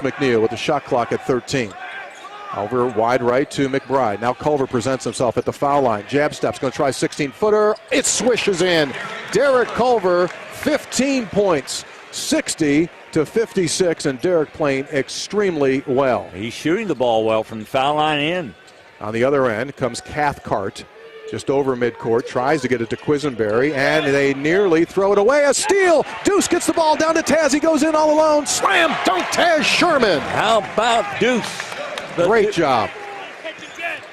McNeil with the shot clock at 13. Over wide right to McBride. Now Culver presents himself at the foul line. Jab steps, going to try 16-footer. It swishes in. Derek Culver, 15 points, 60-56, and Derek playing extremely well. He's shooting the ball well from the foul line in. On the other end comes Cathcart, just over midcourt, tries to get it to Quisenberry, and they nearly throw it away. A steal! Deuce gets the ball down to Taz. He goes in all alone. Slam dunk, Taz Sherman. How about Deuce? Great job.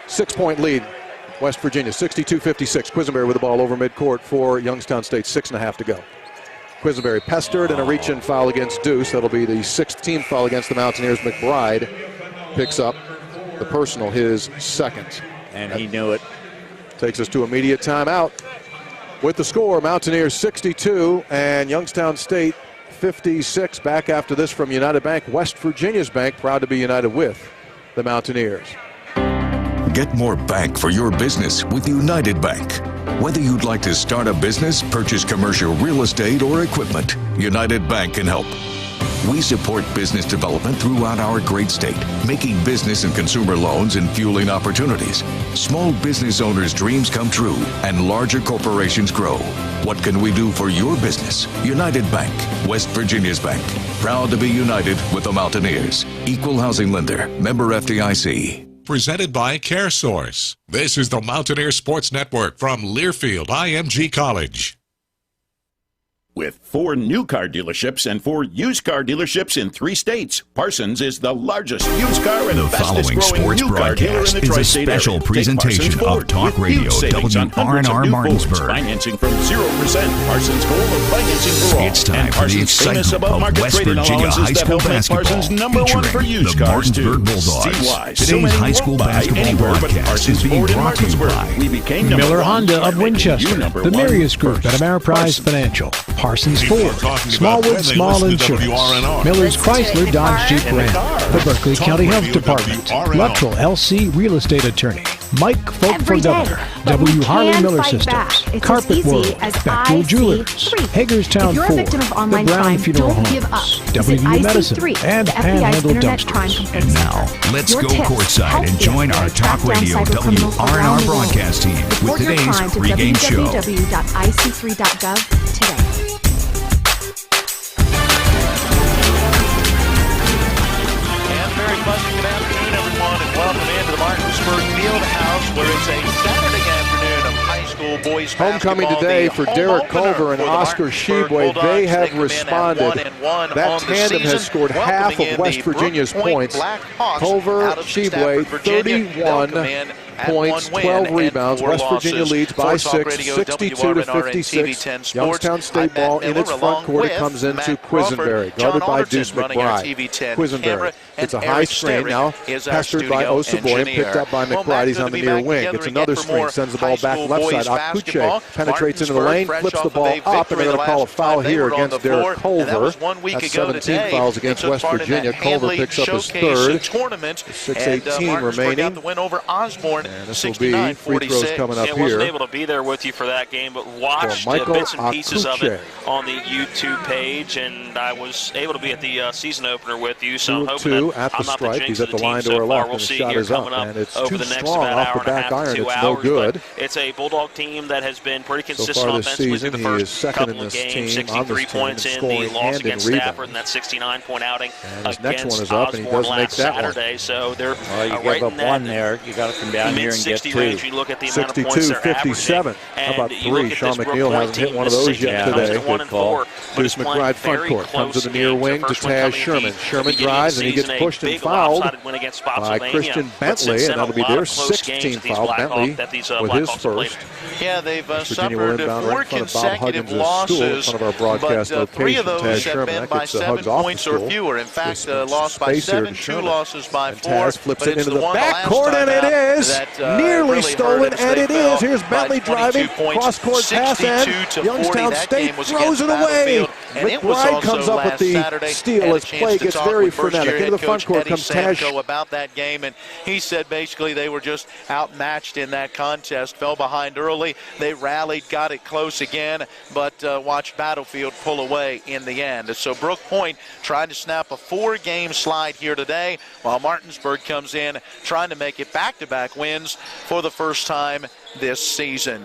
6-point lead, West Virginia, 62-56. Quisenberry with the ball over midcourt for Youngstown State, 6.5 to go. Quisenberry pestered and a reach-in foul against Deuce. That'll be the 6th team foul against the Mountaineers. McBride picks up the personal, his second. And he knew it. Takes us to immediate timeout. With the score, Mountaineers 62 and Youngstown State 56. Back after this from United Bank. West Virginia's bank, proud to be united with the Mountaineers. Get more bank for your business with United Bank. Whether you'd like to start a business, purchase commercial real estate, or equipment, United Bank can help. We support business development throughout our great state, making business and consumer loans and fueling opportunities. Small business owners' dreams come true and larger corporations grow. What can we do for your business? United Bank, West Virginia's bank. Proud to be united with the Mountaineers. Equal housing lender. Member FDIC. Presented by CareSource. This is the Mountaineer Sports Network from Learfield IMG College. With 4 new car dealerships and 4 used car dealerships in 3 states, Parsons is the largest used car and fastest growing new car dealer in the tri-state area. The following sports broadcast is a special presentation of Talk Radio WRNR Martinsburg. Financing from 0%. Parsons' goal of financing for all. It's time for the excitement of West Virginia high school basketball, featuring the Martinsburg Bulldogs. Today's high school basketball broadcast is being brought to you by Miller Honda of Winchester, the Marius Group at Ameriprise Financial, Parsons Ford, Smallwood Small Insurance, Miller's Chrysler Dodge Jeep Ram, the Berkeley County Health Department, Luttrell LC Real Estate Attorney, Mike Folk for Governor, W. Harley Miller Systems, Carpet World, Bechtel Jewelers, Hagerstown Ford, the Brown Funeral Homes, WVU Medicine, and Panhandle Dumpsters. And now, let's go courtside and join our Talk Radio WRNR broadcast team with today's pregame show. www.ic3.gov today. Very pleasant good afternoon, everyone, and welcome into the Martinsburg Fieldhouse, where it's a Saturday afternoon of high school boys Homecoming basketball. today for Derek Culver and Oscar Sheboy. They have responded. That tandem has scored half of West Virginia's points. Culver, Sheboy, 31 points, 12 rebounds. West Virginia leads by 6, 62-56. Youngstown State ball in its front court. It comes into Quisenberry, guarded by Deuce McBride. Quisenberry gets a high screen, now pestered by Osaboy and picked up by McBride. He's on the near wing. Gets another screen, sends the ball back left side. Akuche penetrates into the lane, flips the ball up, and they're going to call a foul here against Derek Culver. That's 17 fouls against West Virginia. Culver picks up his third. 6:18 remaining. And this will be free throws coming up here. I wasn't able to be there with you for that game, but watched bits and pieces of it on the YouTube page, and I was able to be at the season opener with you, so I'm hoping that at the I'm not stripe. the jinx He's of at the the team line so door far. left, We'll and the see shot here is up, coming up and it's over too the next strong about off the hour and a back half iron. to 2 It's hours. no good. But it's a Bulldog team that has been pretty So consistent far this offensively through season, the he first is second couple in of this games. team, on 63 this team, points in the scoring loss and in against Stafford, rebounds. and that 69-point outing And his next one against is up, and he Osborne doesn't make last that one. Saturday. So they're Well, you right give up in that one there. You got to come down here and get mid-60 2. range. You look at the amount of points they're 62-57. How about three? Sean McNeil hasn't hit one of those yet today. Good call. Deuce McBride front court comes to the near wing to Taz Sherman. Sherman drives, and he gets pushed and fouled by Christian Bentley, and that'll be their 16th foul. Bentley with his first. Yeah, they've Virginia will suffered inbound 4 right in front of Bob consecutive Huggins' stool in losses, front of our broadcast but 3 of location. those Taz have Sherman, been that by gets the 7 Hugs off the points or stool. fewer. In fact, Gives some lost by space here 7, to 2 Sherman. losses by And 4. Taz flips but it it's into the one backcourt, and it is nearly stolen, and it is. Here's Bentley driving, cross-court pass, and Youngstown State throws it away. And Rick it was Bride also comes up with last the Saturday. steal as play gets very frenetic. Into the front court Eddie comes Tash. Samko about that game, and he said basically they were just outmatched in that contest. Fell behind early. They rallied, got it close again, but watched Battlefield pull away in the end. So Brooke Point trying to snap a 4-game slide here today, while Martinsburg comes in trying to make it back-to-back wins for the first time this season.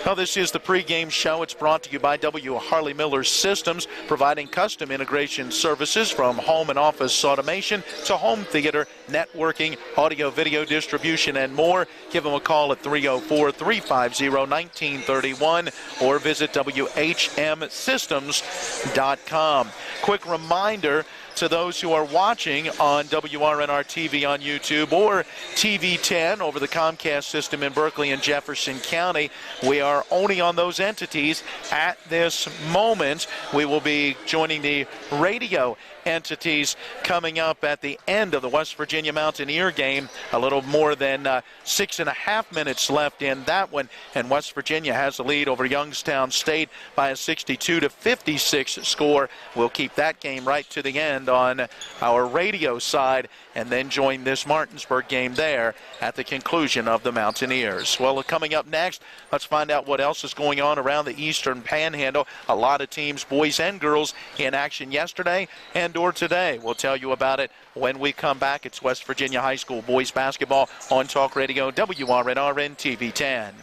Well, this is the pregame show. It's brought to you by W. Harley Miller Systems, providing custom integration services from home and office automation to home theater, networking, audio, video distribution, and more. Give them a call at 304-350-1931 or visit WHMsystems.com. Quick reminder to those who are watching on WRNR TV on YouTube or TV 10 over the Comcast system in Berkeley and Jefferson County. We are only on those entities at this moment. We will be joining the radio entities coming up at the end of the West Virginia Mountaineer game. A little more than 6.5 minutes left in that one, and West Virginia has the lead over Youngstown State by a 62-56 score. We'll keep that game right to the end on our radio side and then join this Martinsburg game there at the conclusion of the Mountaineers. Well, coming up next, let's find out what else is going on around the Eastern Panhandle. A lot of teams, boys and girls, in action yesterday and or today. We'll tell you about it when we come back. It's West Virginia High School boys basketball on Talk Radio WRNR TV 10.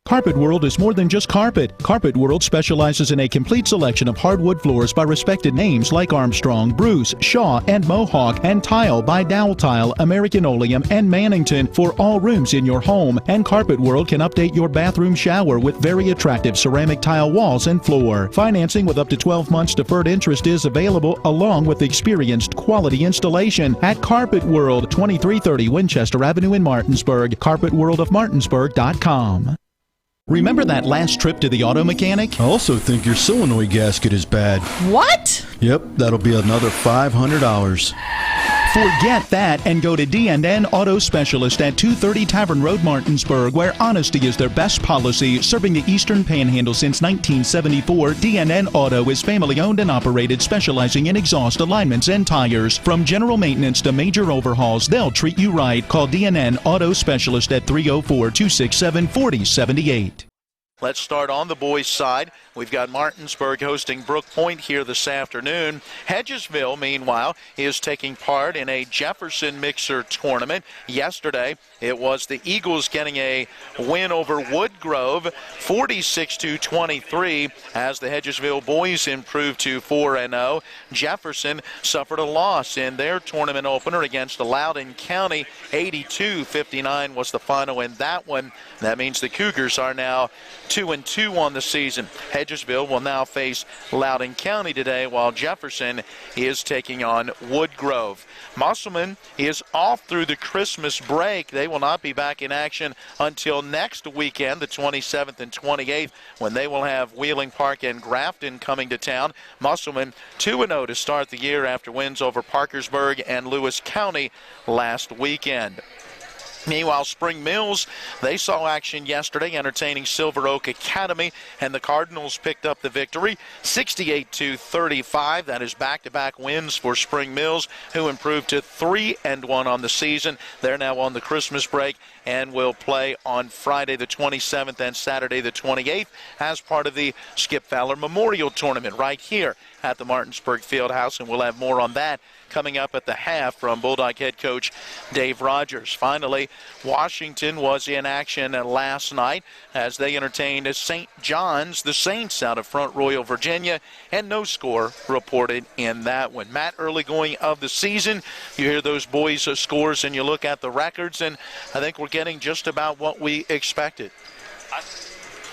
Carpet World is more than just carpet. Carpet World specializes in a complete selection of hardwood floors by respected names like Armstrong, Bruce, Shaw, and Mohawk, and tile by Dowell Tile, American Oleum, and Mannington for all rooms in your home. And Carpet World can update your bathroom shower with very attractive ceramic tile walls and floor. Financing with up to 12 months deferred interest is available, along with experienced quality installation at Carpet World, 2330 Winchester Avenue in Martinsburg. CarpetWorldofMartinsburg.com. Remember that last trip to the auto mechanic? I also think your solenoid gasket is bad. What? Yep, that'll be another $500. Forget that and go to D&N Auto Specialist at 230 Tavern Road, Martinsburg, where honesty is their best policy. Serving the Eastern Panhandle since 1974, D&N Auto is family-owned and operated, specializing in exhaust alignments and tires. From general maintenance to major overhauls, they'll treat you right. Call D&N Auto Specialist at 304-267-4078. Let's start on the boys' side. We've got Martinsburg hosting Brooke Point here this afternoon. Hedgesville, meanwhile, is taking part in a Jefferson Mixer tournament. Yesterday, it was the Eagles getting a win over Woodgrove, 46-23, as the Hedgesville boys improved to 4-0. Jefferson suffered a loss in their tournament opener against Loudoun County. 82-59 was the final in that one. That means the Cougars are now 2-2 on the season. Hedgesville will now face Loudoun County today, while Jefferson is taking on Woodgrove. Musselman is off through the Christmas break. They will not be back in action until next weekend, the 27th and 28th, when they will have Wheeling Park and Grafton coming to town. Musselman 2-0 to start the year after wins over Parkersburg and Lewis County last weekend. Meanwhile, Spring Mills, they saw action yesterday entertaining Silver Oak Academy, and the Cardinals picked up the victory, 68-35. That is back-to-back wins for Spring Mills, who improved to 3-1 on the season. They're now on the Christmas break and will play on Friday the 27th and Saturday the 28th as part of the Skip Fowler Memorial Tournament right here at the Martinsburg Fieldhouse, and we'll have more on that coming up at the half from Bulldog head coach Dave Rogers. Finally, Washington was in action last night as they entertained St. John's, the Saints, out of Front Royal, Virginia, and no score reported in that one. Matt, early going of the season, you hear those boys' scores and you look at the records, and I think we're getting just about what we expected.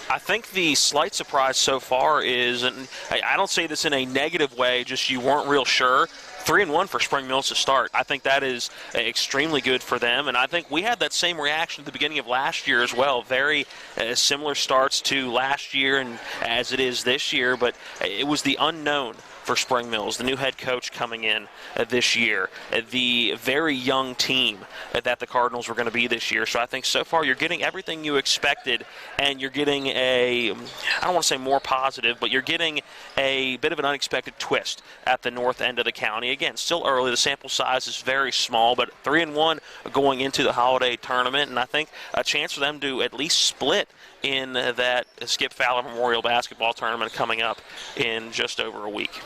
I think the slight surprise so far is, and I don't say this in a negative way, just you weren't real sure, 3-1 for Spring Mills to start. I think that is extremely good for them, and I think we had that same reaction at the beginning of last year as well. Very similar starts to last year and as it is this year, but it was the unknown for Spring Mills, the new head coach coming in this year, the very young team that the Cardinals were going to be this year. So I think so far you're getting everything you expected, and you're getting I don't want to say more positive, but you're getting a bit of an unexpected twist at the north end of the county. Again, still early. The sample size is very small, but 3-1 going into the holiday tournament, and I think a chance for them to at least split in that Skip Fowler Memorial Basketball Tournament coming up in just over a week.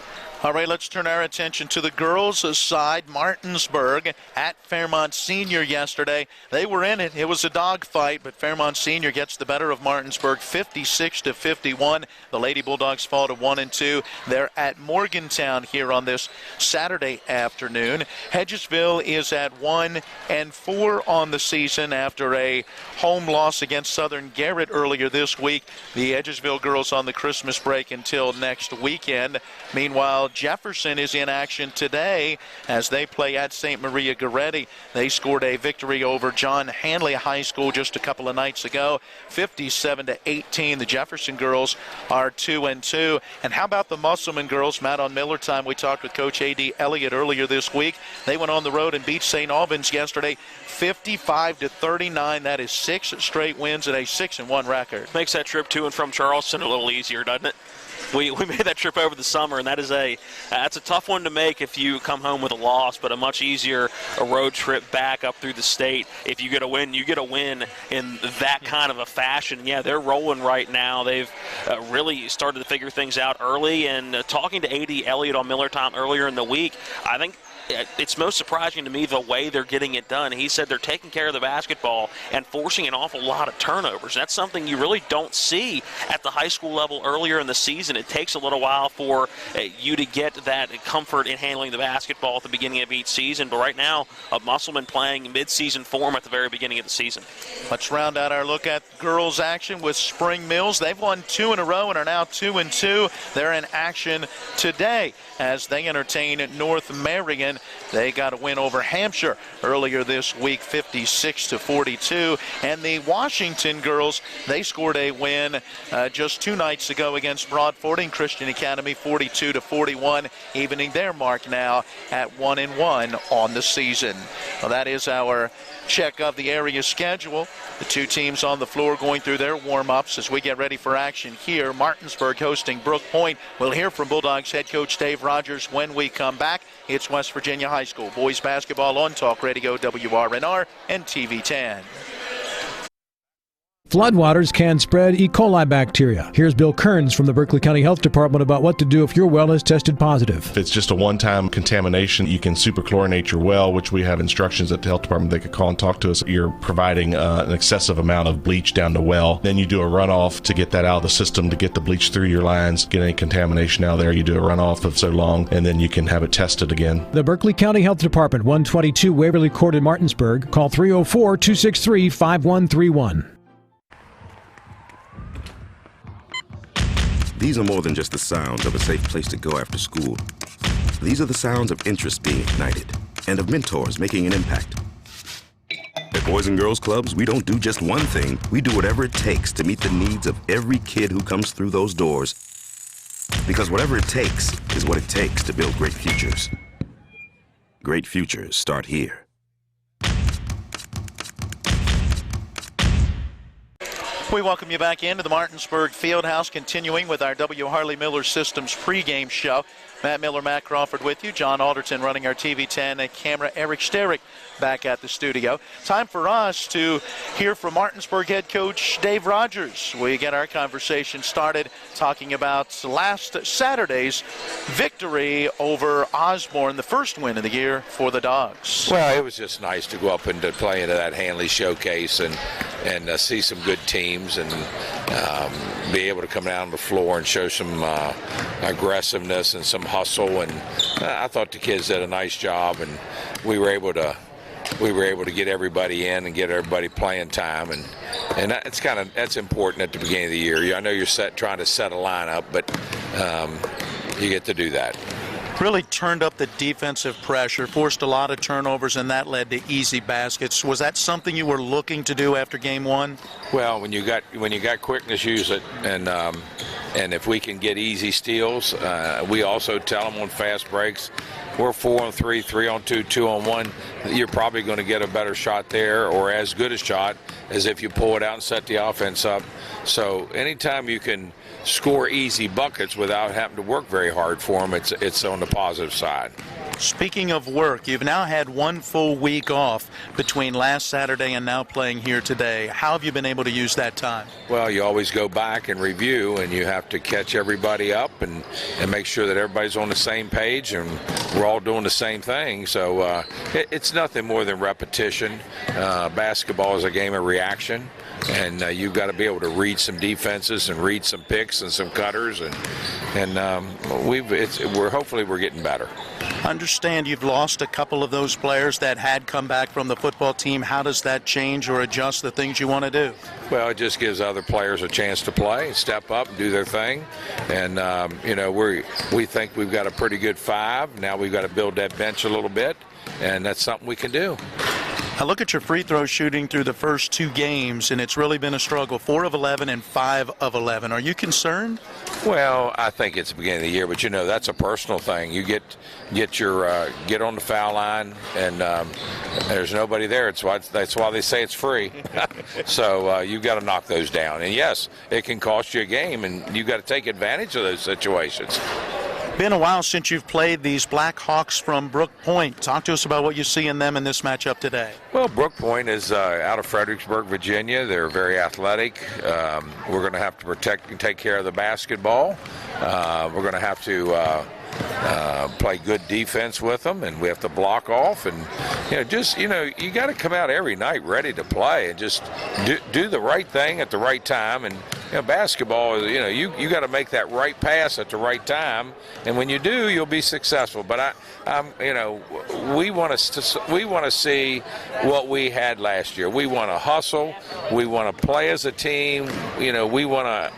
All right, let's turn our attention to the girls' side. Martinsburg at Fairmont Senior yesterday. They were in it. It was a dogfight, but Fairmont Senior gets the better of Martinsburg 56-51. The Lady Bulldogs fall to 1-2. They're at Morgantown here on this Saturday afternoon. Hedgesville is at 1-4 on the season after a home loss against Southern Garrett earlier this week. The Hedgesville girls on the Christmas break until next weekend. Meanwhile, Jefferson is in action today as they play at St. Maria Goretti. They scored a victory over John Hanley High School just a couple of nights ago, 57-18. The Jefferson girls are 2-2. And how about the Musselman girls? Matt, on Miller Time, we talked with Coach A.D. Elliott earlier this week. They went on the road and beat St. Albans yesterday, 55-39. That is 6 straight wins and a 6-1 record. Makes that trip to and from Charleston a little easier, doesn't it? We made that trip over the summer, and that's a tough one to make if you come home with a loss, but a much easier road trip back up through the state. If you get a win, you get a win in that kind of a fashion. Yeah, they're rolling right now. They've really started to figure things out early, and talking to A.D. Elliott on Miller Time earlier in the week, I think it's most surprising to me the way they're getting it done. He said they're taking care of the basketball and forcing an awful lot of turnovers. That's something you really don't see at the high school level earlier in the season. It takes a little while for you to get that comfort in handling the basketball at the beginning of each season. But right now, Musselman playing mid-season form at the very beginning of the season. Let's round out our look at girls action with Spring Mills. They've won 2 in a row and are now 2-2. They're in action today as they entertain North Marion. They got a win over Hampshire earlier this week, 56-42. And the Washington girls, they scored a win just 2 nights ago against Broad Fording Christian Academy, 42-41, evening their mark now at 1-1 on the season. Well, that is our check of the area schedule. The 2 teams on the floor going through their warm-ups as we get ready for action here. Martinsburg hosting Brooke Point. We'll hear from Bulldogs head coach Dave Rogers when we come back. It's West Virginia High School boys basketball on Talk Radio WRNR and TV 10. Floodwaters can spread E. coli bacteria. Here's Bill Kearns from the Berkeley County Health Department about what to do if your well is tested positive. If it's just a one-time contamination, you can superchlorinate your well, which we have instructions at the health department. They could call and talk to us. You're providing an excessive amount of bleach down the well. Then you do a runoff to get that out of the system, to get the bleach through your lines, get any contamination out of there. You do a runoff of so long, and then you can have it tested again. The Berkeley County Health Department, 122 Waverly Court in Martinsburg. Call 304-263-5131. These are more than just the sounds of a safe place to go after school. These are the sounds of interest being ignited and of mentors making an impact. At Boys and Girls Clubs, we don't do just one thing. We do whatever it takes to meet the needs of every kid who comes through those doors. Because whatever it takes is what it takes to build great futures. Great futures start here. We welcome you back into the Martinsburg Fieldhouse, continuing with our W. Harley Miller Systems pregame show. Matt Miller, Matt Crawford with you. John Alderton running our TV 10 camera. Eric Sterick back at the studio. Time for us to hear from Martinsburg head coach Dave Rogers. We get our conversation started talking about last Saturday's victory over Osborne, the first win of the year for the Dogs. Well, it was just nice to go up and to play into that Hanley showcase and see some good teams and be able to come down on the floor and show some aggressiveness and some hustle. And I thought the kids did a nice job, and we were able to get everybody in and get everybody playing time, and that's important at the beginning of the year. I know you're trying to set a lineup, but you get to do that. Really turned up the defensive pressure, forced a lot of turnovers, and that led to easy baskets. Was that something you were looking to do after game one? Well, when you got quickness, use it, and if we can get easy steals, we also tell them on fast breaks, we're 4-on-3, 3-on-2, 2-on-1. You're probably going to get a better shot there, or as good a shot as if you pull it out and set the offense up. So anytime you can score easy buckets without having to work very hard for them, it's on the positive side. Speaking of work, you've now had one full week off between last Saturday and now playing here today. How have you been able to use that time? Well, you always go back and review, and you have to catch everybody up and make sure that everybody's on the same page and we're all doing the same thing. So it's nothing more than repetition. Basketball is a game of reaction, and you've got to be able to read some defenses and read some picks and some cutters, and hopefully we're getting better. Understand you've lost a couple of those players that had come back from the football team. How does that change or adjust the things you want to do? Well, it just gives other players a chance to play, step up, and do their thing. And we think we've got a pretty good five. Now we've got to build that bench a little bit, and that's something we can do. I look at your free throw shooting through the first two games, and it's really been a struggle. 4 of 11 and 5 of 11. Are you concerned? Well, I think it's the beginning of the year, but that's a personal thing. You get on the foul line, and there's nobody there. That's why they say it's free. So you've got to knock those down. And yes, it can cost you a game, and you've got to take advantage of those situations. Been a while since you've played these Black Hawks from Brooke Point. Talk to us about what you see in them in this matchup today. Well, Brooke Point is out of Fredericksburg, Virginia. They're very athletic. We're going to have to protect and take care of the basketball. We're going to have to play good defense with them, and we have to block off. And you got to come out every night ready to play and just do the right thing at the right time. And basketball is you got to make that right pass at the right time, and when you do, you'll be successful. But we want to see what we had last year. We want to hustle. We want to play as a team. We want to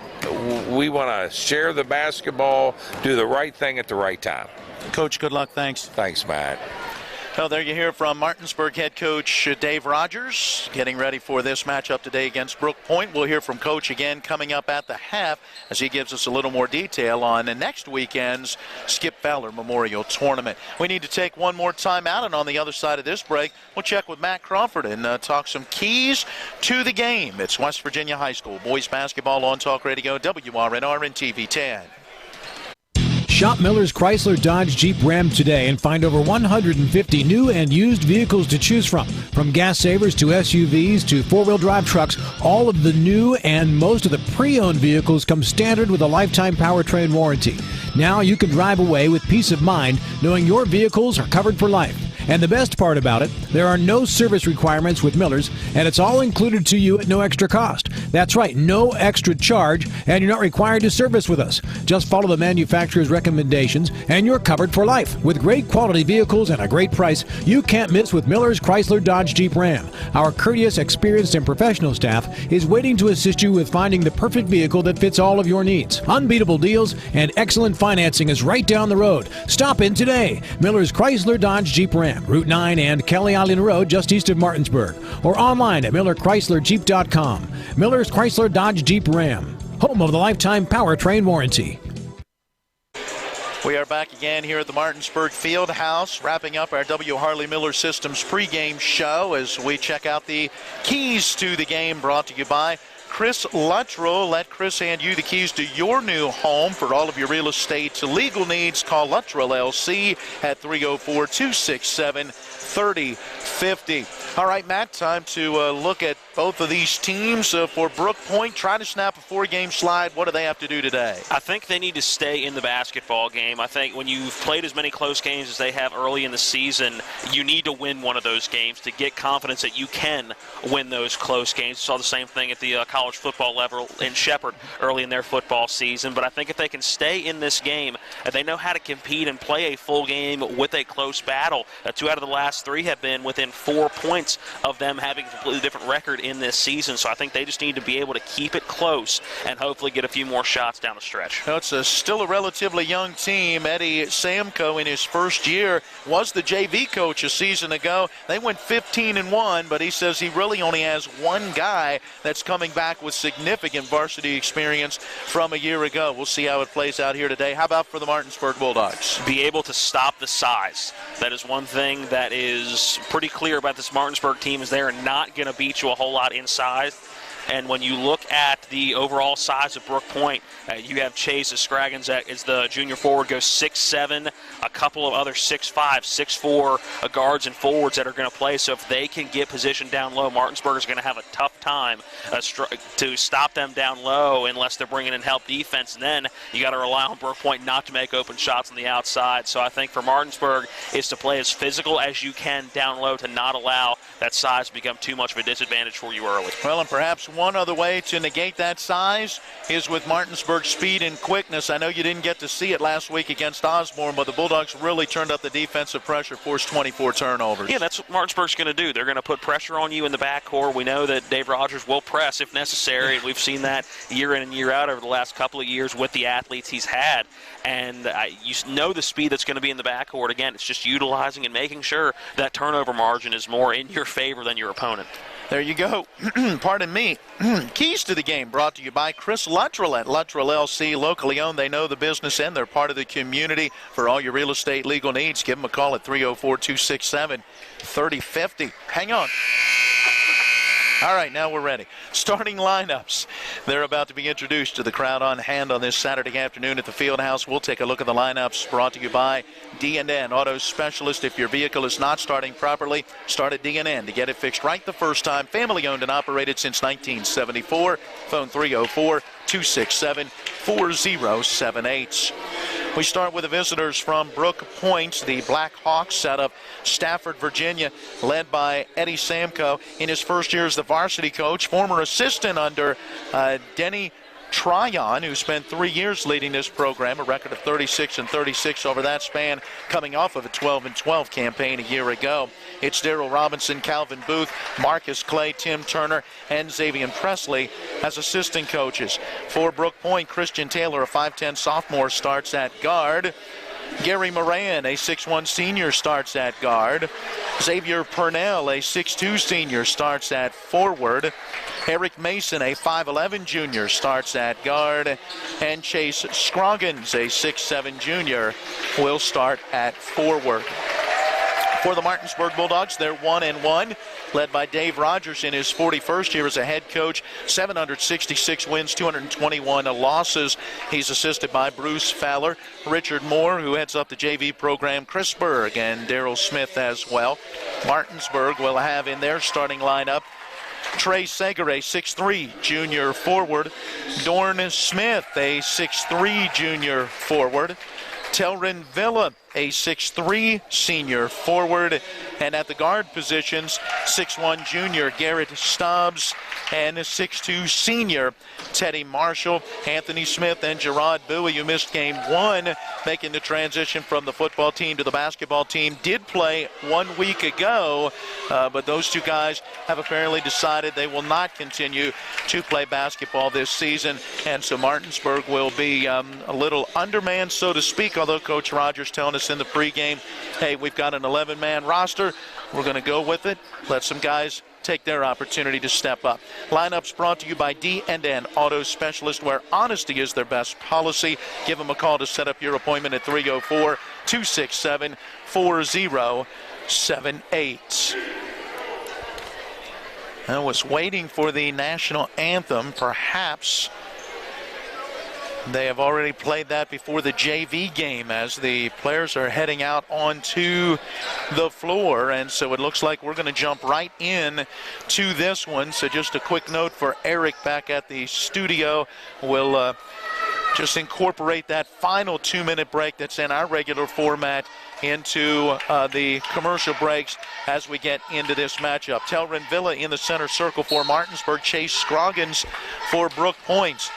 share the basketball, do the right thing at the right time. Coach, good luck. Thanks. Thanks, Matt. Well, there you hear from Martinsburg head coach Dave Rogers getting ready for this matchup today against Brooke Point. We'll hear from Coach again coming up at the half as he gives us a little more detail on next weekend's Skip Fowler Memorial Tournament. We need to take one more time out, and on the other side of this break, we'll check with Matt Crawford and talk some keys to the game. It's West Virginia High School boys basketball on Talk Radio, WRNR and TV 10. Shop Miller's Chrysler Dodge Jeep Ram today and find over 150 new and used vehicles to choose from. From gas savers to SUVs to four-wheel drive trucks, all of the new and most of the pre-owned vehicles come standard with a lifetime powertrain warranty. Now you can drive away with peace of mind knowing your vehicles are covered for life. And the best part about it, there are no service requirements with Miller's, and it's all included to you at no extra cost. That's right, no extra charge, and you're not required to service with us. Just follow the manufacturer's recommendations, and you're covered for life. With great quality vehicles and a great price, you can't miss with Miller's Chrysler Dodge Jeep Ram. Our courteous, experienced, and professional staff is waiting to assist you with finding the perfect vehicle that fits all of your needs. Unbeatable deals and excellent financing is right down the road. Stop in today. Miller's Chrysler Dodge Jeep Ram, Route 9 and Kelly Island Road, just east of Martinsburg, or online at MillerChryslerJeep.com. Miller's Chrysler Dodge Jeep Ram, home of the lifetime powertrain warranty. We are back again here at the Martinsburg Field House, wrapping up our W. Harley Miller Systems pregame show as we check out the keys to the game brought to you by Chris Luttrell. Let Chris hand you the keys to your new home. For all of your real estate legal needs, call Luttrell LC at 304-267-3050. All right, Matt, time to look at both of these teams. For Brooke Point, trying to snap a 4-game slide. What do they have to do today? I think they need to stay in the basketball game. I think when you've played as many close games as they have early in the season, you need to win one of those games to get confidence that you can win those close games. We saw the same thing at the college football level in Shepherd early in their football season. But I think if they can stay in this game, they know how to compete and play a full game with a close battle. 2 out of the last last 3 have been within 4 points of them having a completely different record in this season. So I think they just need to be able to keep it close and hopefully get a few more shots down the stretch. Well, it's still a relatively young team. Eddie Samko in his first year was the JV coach a season ago. They went 15-1, but he says he really only has one guy that's coming back with significant varsity experience from a year ago. We'll see how it plays out here today. How about for the Martinsburg Bulldogs? Be able to stop the size. That is one thing that is pretty clear about this Martinsburg team, is they are not going to beat you a whole lot in size. And when you look at the overall size of Brooke Point, you have Chase Scraggins as the junior forward, goes 6'7", a couple of other 6'5", 6'4" guards and forwards that are going to play. So if they can get positioned down low, Martinsburg is going to have a tough time to stop them down low unless they're bringing in help defense. And then you got to rely on Brooke Point not to make open shots on the outside. So I think for Martinsburg is to play as physical as you can down low to not allow that size to become too much of a disadvantage for you early. Well, and perhaps one other way to negate that size is with Martinsburg's speed and quickness. I know you didn't get to see it last week against Osborne, but the Bulldogs really turned up the defensive pressure, forced 24 turnovers. Yeah, that's what Martinsburg's going to do. They're going to put pressure on you in the backcourt. We know that Dave Rogers will press if necessary, and we've seen that year in and year out over the last couple of years with the athletes he's had. And you know the speed that's going to be in the backcourt. Again, it's just utilizing and making sure that turnover margin is more in your favor than your opponent. There you go. Pardon me. Keys to the game brought to you by Chris Luttrell at Luttrell LC. Locally owned, they know the business and they're part of the community. For all your real estate legal needs, give them a call at 304-267-3050. Hang on. All right, now we're ready. Starting lineups. They're about to be introduced to the crowd on hand on this Saturday afternoon at the Fieldhouse. We'll take a look at the lineups brought to you by D&N Auto Specialist. If your vehicle is not starting properly, start at D&N to get it fixed right the first time. Family owned and operated since 1974. Phone 304-267-4078. We start with the visitors from Brooke Point, the Black Hawks out of Stafford, Virginia, led by Eddie Samko. In his first year as the varsity coach, former assistant under Denny Tryon, who spent 3 years leading this program, a record of 36-36 over that span, coming off of a 12-12 campaign a year ago. It's Darrell Robinson, Calvin Booth, Marcus Clay, Tim Turner, and Xavier Presley as assistant coaches. For Brooke Point, Christian Taylor, a 5'10 sophomore, starts at guard. Gary Moran, a 6'1 senior, starts at guard. Xavier Purnell, a 6'2 senior, starts at forward. Eric Mason, a 5'11 junior, starts at guard. And Chase Scroggins, a 6'7 junior, will start at forward. For the Martinsburg Bulldogs, they're 1-1, led by Dave Rogers in his 41st year as a head coach. 766 wins, 221 losses. He's assisted by Bruce Fowler, Richard Moore, who heads up the JV program, Chris Berg, and Daryl Smith as well. Martinsburg will have in their starting lineup Trey Sager, a 6'3 junior forward. Dorn Smith, a 6'3 junior forward. Telrin Villa, a 6'3 senior forward. And at the guard positions, 6'1 junior Garrett Stubbs and a 6'2 senior Teddy Marshall. Anthony Smith and Gerard Bowie, who missed game 1, making the transition from the football team to the basketball team, did play 1 week ago, but those two guys have apparently decided they will not continue to play basketball this season, and so Martinsburg will be a little undermanned, so to speak, although Coach Rogers telling us in the pregame, hey, we've got an 11-man roster. We're going to go with it. Let some guys take their opportunity to step up. Lineups brought to you by D&N Auto Specialist, where honesty is their best policy. Give them a call to set up your appointment at 304-267-4078. I was waiting for the national anthem. Perhaps they have already played that before the JV game as the players are heading out onto the floor. And so it looks like we're going to jump right in to this one. So just a quick note for Eric back at the studio. We'll just incorporate that final 2-minute break that's in our regular format into the commercial breaks as we get into this matchup. Telrin Villa in the center circle for Martinsburg. Chase Scroggins for Brooke Point.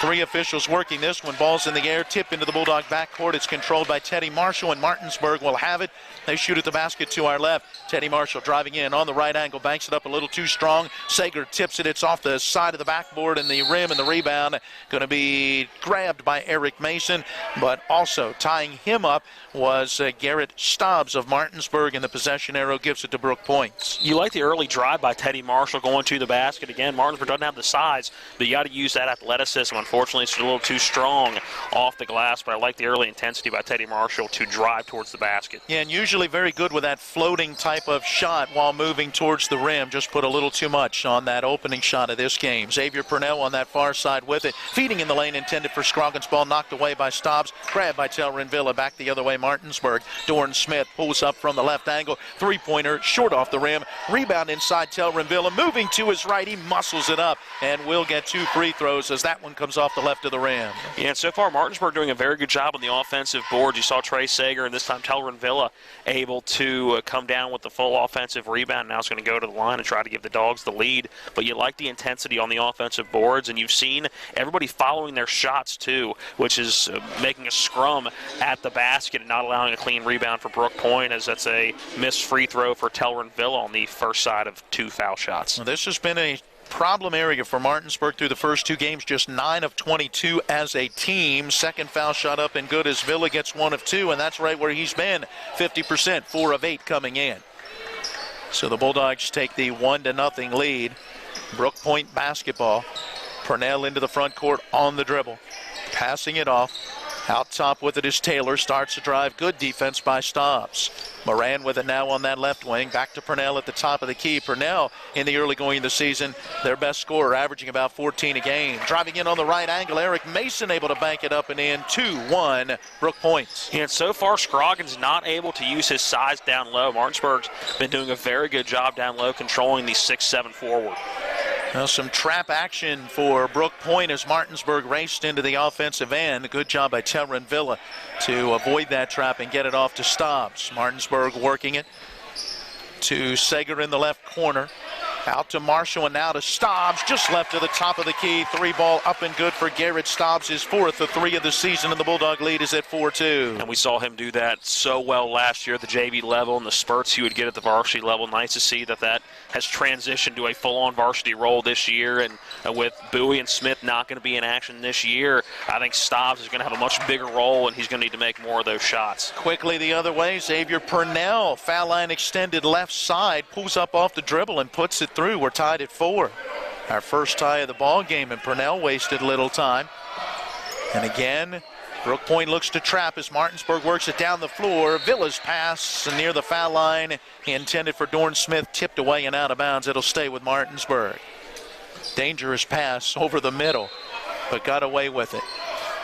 Three officials working this one. Ball's in the air, tip into the Bulldog backcourt. It's controlled by Teddy Marshall, and Martinsburg will have it. They shoot at the basket to our left. Teddy Marshall driving in on the right angle, banks it up a little too strong. Sager tips it. It's off the side of the backboard, and the rim, and the rebound going to be grabbed by Eric Mason, but also tying him up was Garrett Stobbs of Martinsburg, and the possession arrow gives it to Brooke Point. You like the early drive by Teddy Marshall going to the basket. Again, Martinsburg doesn't have the size, but you got to use that athleticism. Unfortunately, it's a little too strong off the glass, but I like the early intensity by Teddy Marshall to drive towards the basket. Yeah, and usually very good with that floating type of shot while moving towards the rim. Just put a little too much on that opening shot of this game. Xavier Purnell on that far side with it. Feeding in the lane intended for Scroggins. Ball knocked away by Stobbs. Grabbed by Telrin Villa. Back the other way, Martinsburg. Dorn Smith pulls up from the left angle. Three-pointer, short off the rim. Rebound inside Telrin Villa. Moving to his right. He muscles it up and will get 2 free throws as that one comes off the left of the rim. Yeah, and so far Martinsburg doing a very good job on the offensive board. You saw Trey Sager, and this time Telrin Villa able to come down with the full offensive rebound. Now it's going to go to the line and try to give the Dogs the lead. But you like the intensity on the offensive boards, and you've seen everybody following their shots too, which is making a scrum at the basket and not allowing a clean rebound for Brooke Point, as that's a missed free throw for Telrin Villa on the first side of 2 foul shots. Well, this has been a problem area for Martinsburg through the first 2 games, just 9 of 22 as a team. Second foul shot up and good as Villa gets 1 of 2, and that's right where he's been, 50%, 4 of 8 coming in. So the Bulldogs take the 1-0 lead. Brooke Point basketball. Purnell into the front court on the dribble. Passing it off. Out top with it is Taylor. Starts to drive. Good defense by Stobbs. Moran with it now on that left wing. Back to Purnell at the top of the key. Purnell in the early going of the season, their best scorer, averaging about 14 a game. Driving in on the right angle. Eric Mason able to bank it up and in. 2-1 Brooke Point. And so far Scroggins not able to use his size down low. Martinsburg's been doing a very good job down low, controlling the 6'7" forward. Now some trap action for Brooke Point as Martinsburg raced into the offensive end. Good job by Telrin Villa to avoid that trap and get it off to Stobbs. Martinsburg working it to Sager in the left corner. Out to Marshall and now to Stobbs, just left to the top of the key. 3-ball up and good for Garrett Stobbs, his 4th of 3 of the season, and the Bulldog lead is at 4-2. And we saw him do that so well last year at the JV level and the spurts he would get at the varsity level. Nice to see that has transitioned to a full-on varsity role this year, and with Bowie and Smith not going to be in action this year, I think Stobbs is going to have a much bigger role, and he's going to need to make more of those shots. Quickly the other way, Xavier Purnell, foul line extended left side, pulls up off the dribble and puts it through. We're tied at 4. Our first tie of the ball game, and Purnell wasted little time. And again, Brooke Point looks to trap as Martinsburg works it down the floor. Villa's pass near the foul line, intended for Dorn Smith, tipped away and out of bounds. It'll stay with Martinsburg. Dangerous pass over the middle, but got away with it.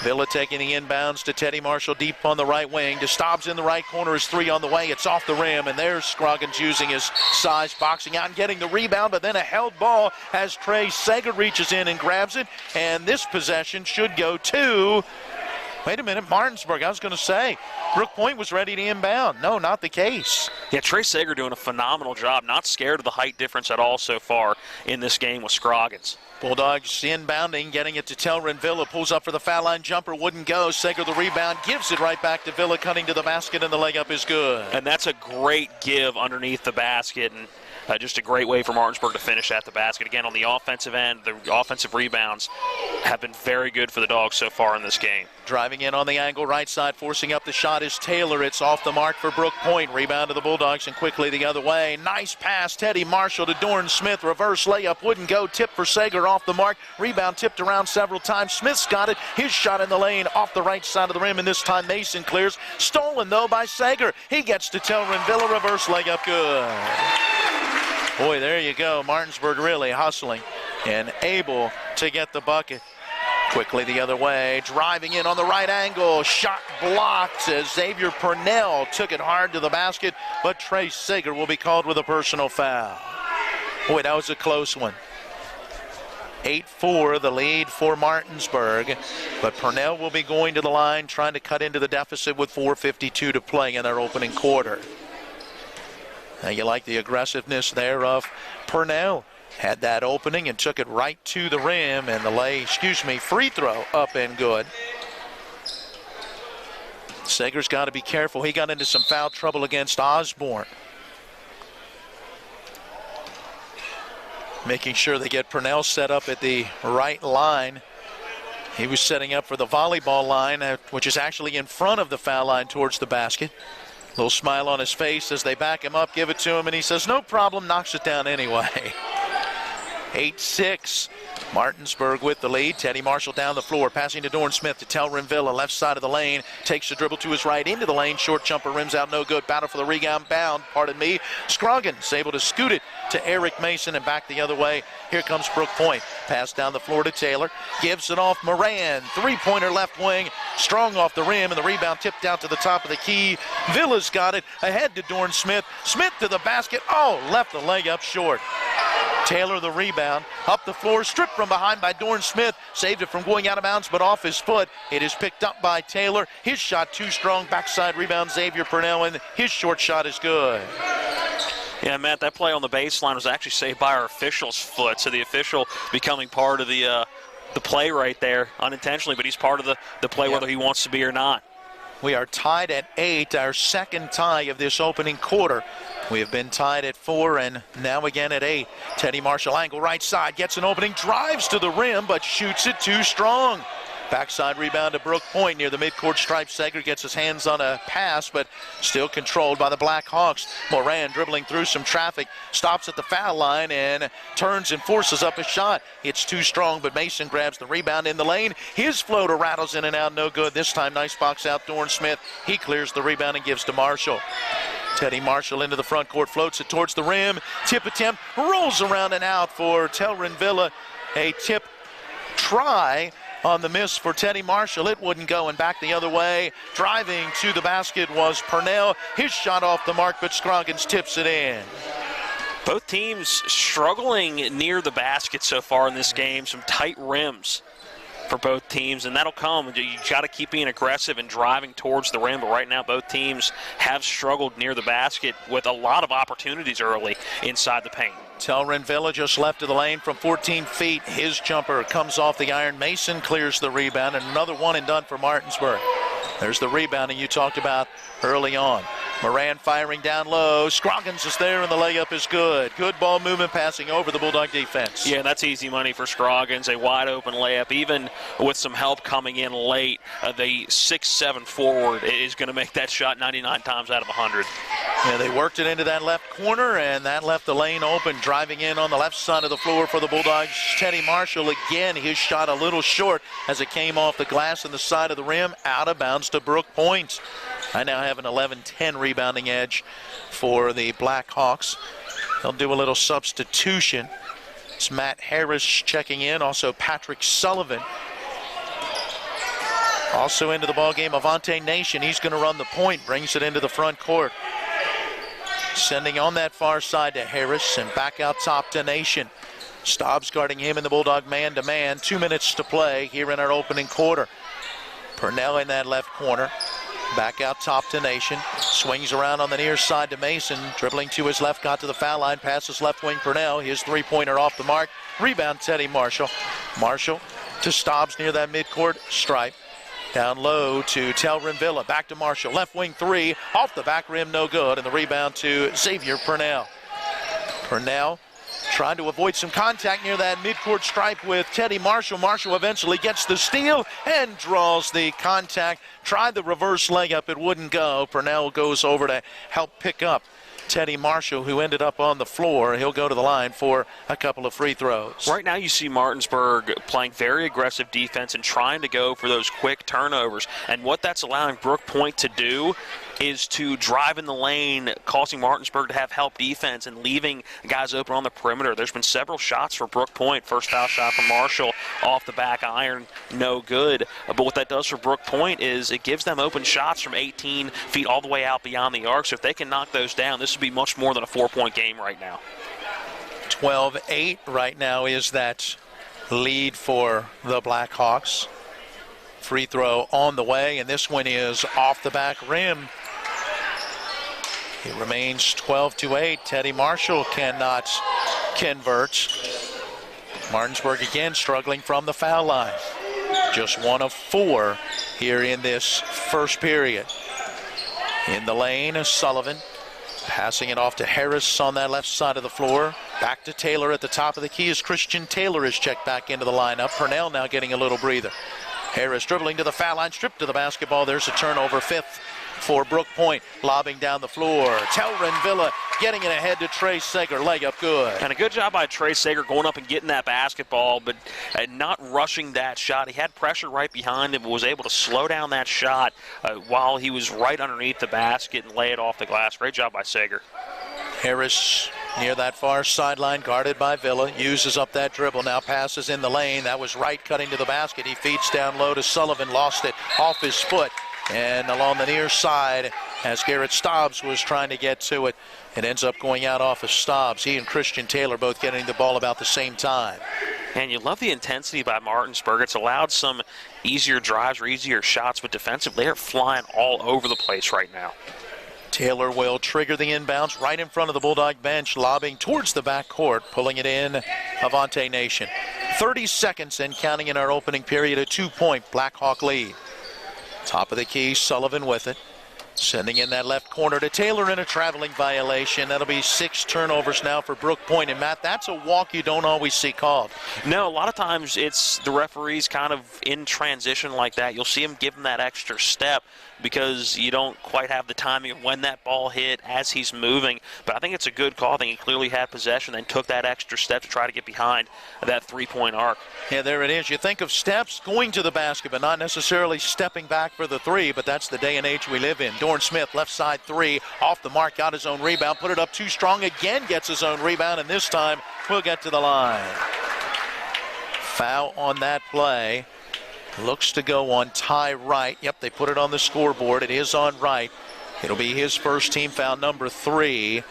Villa taking the inbounds to Teddy Marshall deep on the right wing. To Stobbs in the right corner is 3 on the way. It's off the rim, and there's Scroggins using his size, boxing out and getting the rebound, but then a held ball as Trey Sager reaches in and grabs it, and this possession should go to, wait a minute, Martinsburg. I was going to say, Brooke Point was ready to inbound. No, not the case. Yeah, Trey Sager doing a phenomenal job, not scared of the height difference at all so far in this game with Scroggins. Bulldogs inbounding, getting it to Telrin Villa. Pulls up for the foul line jumper, wouldn't go. Sager the rebound, gives it right back to Villa, cutting to the basket, and the layup is good. And that's a great give underneath the basket, and just a great way for Martinsburg to finish at the basket. Again, on the offensive end, the offensive rebounds have been very good for the Dogs so far in this game. Driving in on the angle right side, forcing up the shot is Taylor. It's off the mark for Brooke Point. Rebound to the Bulldogs and quickly the other way. Nice pass, Teddy Marshall to Dorn Smith. Reverse layup, wouldn't go. Tip for Sager off the mark. Rebound tipped around several times. Smith's got it. His shot in the lane off the right side of the rim, and this time Mason clears. Stolen, though, by Sager. He gets to Telrin Villa. Reverse layup, good. Boy, there you go. Martinsburg really hustling and able to get the bucket. Quickly the other way, driving in on the right angle. Shot blocked as Xavier Purnell took it hard to the basket, but Trey Sager will be called with a personal foul. Boy, that was a close one. 8-4, the lead for Martinsburg, but Purnell will be going to the line, trying to cut into the deficit with 4:52 to play in their opening quarter. Now you like the aggressiveness there of Purnell. Had that opening and took it right to the rim, and the free throw up and good. Sager's got to be careful. He got into some foul trouble against Osborne. Making sure they get Purnell set up at the right line. He was setting up for the volleyball line, which is actually in front of the foul line towards the basket. Little smile on his face as they back him up, give it to him, and he says, no problem, knocks it down anyway. 8-6. Martinsburg with the lead. Teddy Marshall down the floor, passing to Dorn Smith to Telrin Villa, left side of the lane. Takes the dribble to his right, into the lane. Short jumper, rims out, no good. Battle for the rebound, Scroggins able to scoot it to Eric Mason and back the other way. Here comes Brooke Point. Pass down the floor to Taylor. Gives it off Moran. Three-pointer left wing. Strong off the rim, and the rebound tipped out to the top of the key. Villa's got it. Ahead to Dorn Smith. Smith to the basket. Oh, left the leg up short. Taylor the rebound. Up the floor, stripped from behind by Dorn Smith. Saved it from going out of bounds, but off his foot. It is picked up by Taylor. His shot too strong. Backside rebound, Xavier Purnell, and his short shot is good. Yeah, Matt, that play on the baseline was actually saved by our official's foot, so the official becoming part of the play right there unintentionally, but he's part of the play whether he wants to be or not. We are tied at 8, our second tie of this opening quarter. We have been tied at 4 and now again at 8. Teddy Marshall angle right side, gets an opening, drives to the rim, but shoots it too strong. Backside rebound to Brooke Point near the midcourt stripe. Sager gets his hands on a pass, but still controlled by the Black Hawks. Moran dribbling through some traffic, stops at the foul line and turns and forces up a shot. It's too strong, but Mason grabs the rebound in the lane. His floater rattles in and out, no good. This time, nice box out, Dorn Smith. He clears the rebound and gives to Marshall. Teddy Marshall into the front court, floats it towards the rim. Tip attempt, rolls around and out for Telrin Villa. A tip try on the miss for Teddy Marshall. It wouldn't go, and back the other way. Driving to the basket was Purnell. His shot off the mark, but Scroggins tips it in. Both teams struggling near the basket so far in this game. Some tight rims for both teams, and that'll come. You got to keep being aggressive and driving towards the rim, but right now both teams have struggled near the basket with a lot of opportunities early inside the paint. Telrin Villa just left of the lane from 14 feet. His jumper comes off the iron. Mason clears the rebound, and another one and done for Martinsburg. There's the rebounding you talked about early on. Moran firing down low. Scroggins is there, and the layup is good. Good ball movement passing over the Bulldog defense. Yeah, that's easy money for Scroggins. A wide-open layup, even with some help coming in late. The 6'7" forward is going to make that shot 99 times out of 100. Yeah, they worked it into that left corner, and that left the lane open. Driving in on the left side of the floor for the Bulldogs, Teddy Marshall again. His shot a little short as it came off the glass on the side of the rim, out of bounds to Brooke Point. I now have an 11-10 rebounding edge for the Black Hawks. They'll do a little substitution. It's Matt Harris checking in, also Patrick Sullivan. Also into the ballgame, Avante Nation. He's going to run the point, brings it into the front court. Sending on that far side to Harris and back out top to Nation. Stobbs guarding him in the Bulldog man-to-man. 2 minutes to play here in our opening quarter. Purnell in that left corner. Back out top to Nation. Swings around on the near side to Mason. Dribbling to his left, got to the foul line. Passes left wing Purnell. His three-pointer off the mark. Rebound Teddy Marshall. Marshall to Stobbs near that midcourt stripe. Down low to Telrin Villa. Back to Marshall. Left wing three. Off the back rim, no good. And the rebound to Xavier Purnell. Purnell trying to avoid some contact near that midcourt stripe with Teddy Marshall. Marshall eventually gets the steal and draws the contact. Tried the reverse layup. It wouldn't go. Purnell goes over to help pick up Teddy Marshall, who ended up on the floor. He'll go to the line for a couple of free throws. Right now you see Martinsburg playing very aggressive defense and trying to go for those quick turnovers. And what that's allowing Brooke Point to do is to drive in the lane, causing Martinsburg to have help defense and leaving guys open on the perimeter. There's been several shots for Brooke Point. First foul shot from Marshall off the back iron, no good. But what that does for Brooke Point is it gives them open shots from 18 feet all the way out beyond the arc. So if they can knock those down, this would be much more than a 4-point game right now. 12-8 right now is that lead for the Black Hawks. Free throw on the way, and this one is off the back rim. It remains 12-8. Teddy Marshall cannot convert. Martinsburg again struggling from the foul line. Just 1 of 4 here in this first period. In the lane, Sullivan passing it off to Harris on that left side of the floor. Back to Taylor at the top of the key as Christian Taylor is checked back into the lineup. Purnell now getting a little breather. Harris dribbling to the foul line, stripped to the basketball. There's a turnover, 5th for Brooke Point, lobbing down the floor. Telrin Villa getting it ahead to Trey Sager, leg up good. And a good job by Trey Sager going up and getting that basketball, but not rushing that shot. He had pressure right behind him, but was able to slow down that shot while he was right underneath the basket and lay it off the glass. Great job by Sager. Harris near that far sideline, guarded by Villa, uses up that dribble, now passes in the lane. That was Wright cutting to the basket. He feeds down low to Sullivan, lost it off his foot. And along the near side, as Garrett Stobbs was trying to get to it, it ends up going out off of Stobbs. He and Christian Taylor both getting the ball about the same time. And you love the intensity by Martinsburg. It's allowed some easier drives or easier shots, but defensively they're flying all over the place right now. Taylor will trigger the inbounds right in front of the Bulldog bench, lobbing towards the backcourt, pulling it in, Avante Nation. 30 seconds and counting in our opening period, a 2-point Blackhawk lead. Top of the key, Sullivan with it. Sending in that left corner to Taylor in a traveling violation. That'll be 6 turnovers now for Brooke Point. And, Matt, that's a walk you don't always see called. No, a lot of times it's the referees kind of in transition like that. You'll see him give him that extra step because you don't quite have the timing of when that ball hit as he's moving. But I think it's a good call. I think he clearly had possession, then took that extra step to try to get behind that 3-point arc. Yeah, there it is. You think of steps going to the basket, but not necessarily stepping back for the 3, but that's the day and age we live in. Dorn Smith, left side 3, off the mark, got his own rebound, put it up too strong, again gets his own rebound, and this time we'll get to the line. Foul on that play. Looks to go on Ty Wright. Yep, they put it on the scoreboard. It is on Wright. It'll be his first team foul, number 3.